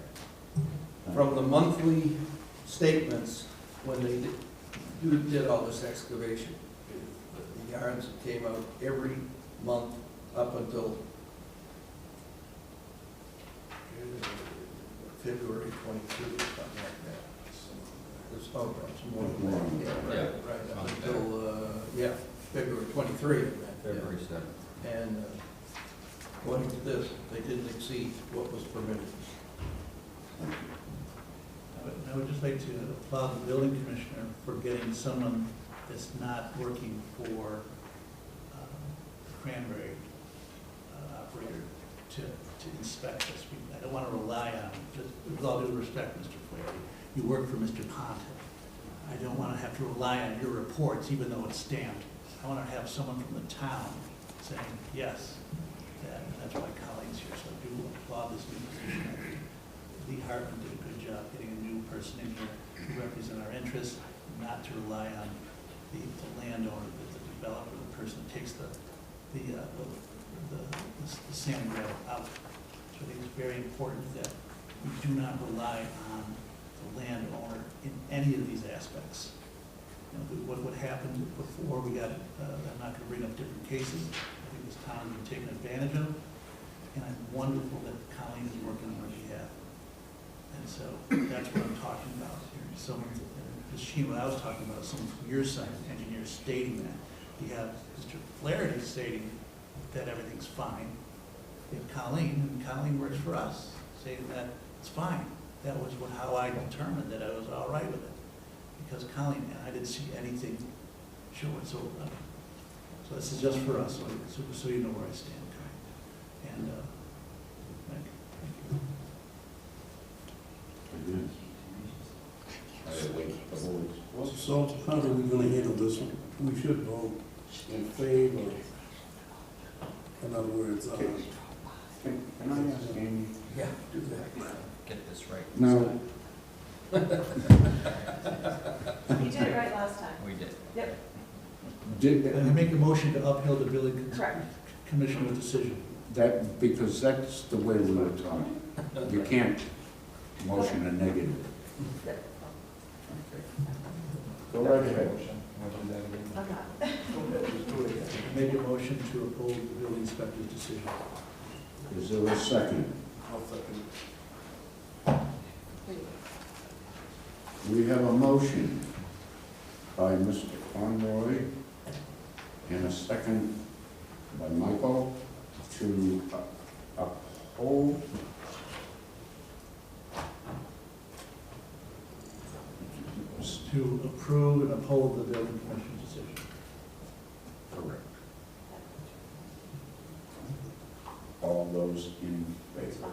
From the monthly statements when they did all this excavation. The yards that came out every month up until February 22, something like that. It's more than that. Yeah, right up until, February 23 of that. February 7th. And according to this, they didn't exceed what was permitted. I would just like to applaud the building commissioner for getting someone that's not working for Cranberry operator to inspect this. I don't want to rely on, just with all due respect, Mr. Flaherty, you work for Mr. Ponte. I don't want to have to rely on your reports, even though it's stamped. I want to have someone from the town saying, yes, and that's my colleagues here, so I do applaud this new position. Lee Hartman did a good job getting a new person in here to represent our interests, not to rely on the landowner, the developer, the person that takes the sand and gravel out. So I think it's very important that we do not rely on the landowner in any of these aspects. You know, what happened before, we got, I'm not gonna bring up different cases, I think this town has been taken advantage of, and I'm wonderful that Colleen is working on our behalf. And so, that's what I'm talking about here. Someone, Machine, what I was talking about, someone from your side, engineers stating that. You have Mr. Flaherty stating that everything's fine. You have Colleen, and Colleen works for us, saying that it's fine. That was how I determined that I was all right with it. Because Colleen, and I didn't see anything showing, so this is just for us, so you know where I stand. And, thank you. Again. So how are we gonna handle this one? We should vote in favor. In other words, Can I ask Amy? Yeah, do that. Get this right. Now, You did it right last time. We did. Yep, And I make a motion to uphold the building correct. commissioner's decision. that, because that's the way we were taught. You can't motion a negative. Okay. Go right ahead. I'm not. Make a motion to uphold the building inspector's decision. Is there a second? I'll second. We have a motion by Mr. Conroy and a second by Michael to uphold To approve and uphold the building commissioner's decision. correct. All those in favor?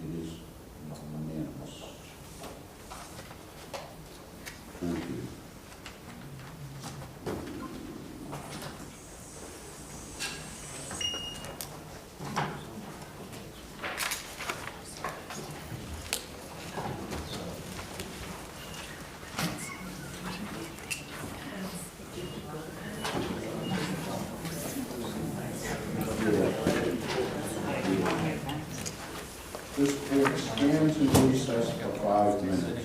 It is unanimous. Thank you. This board stands in recess for 5 minutes.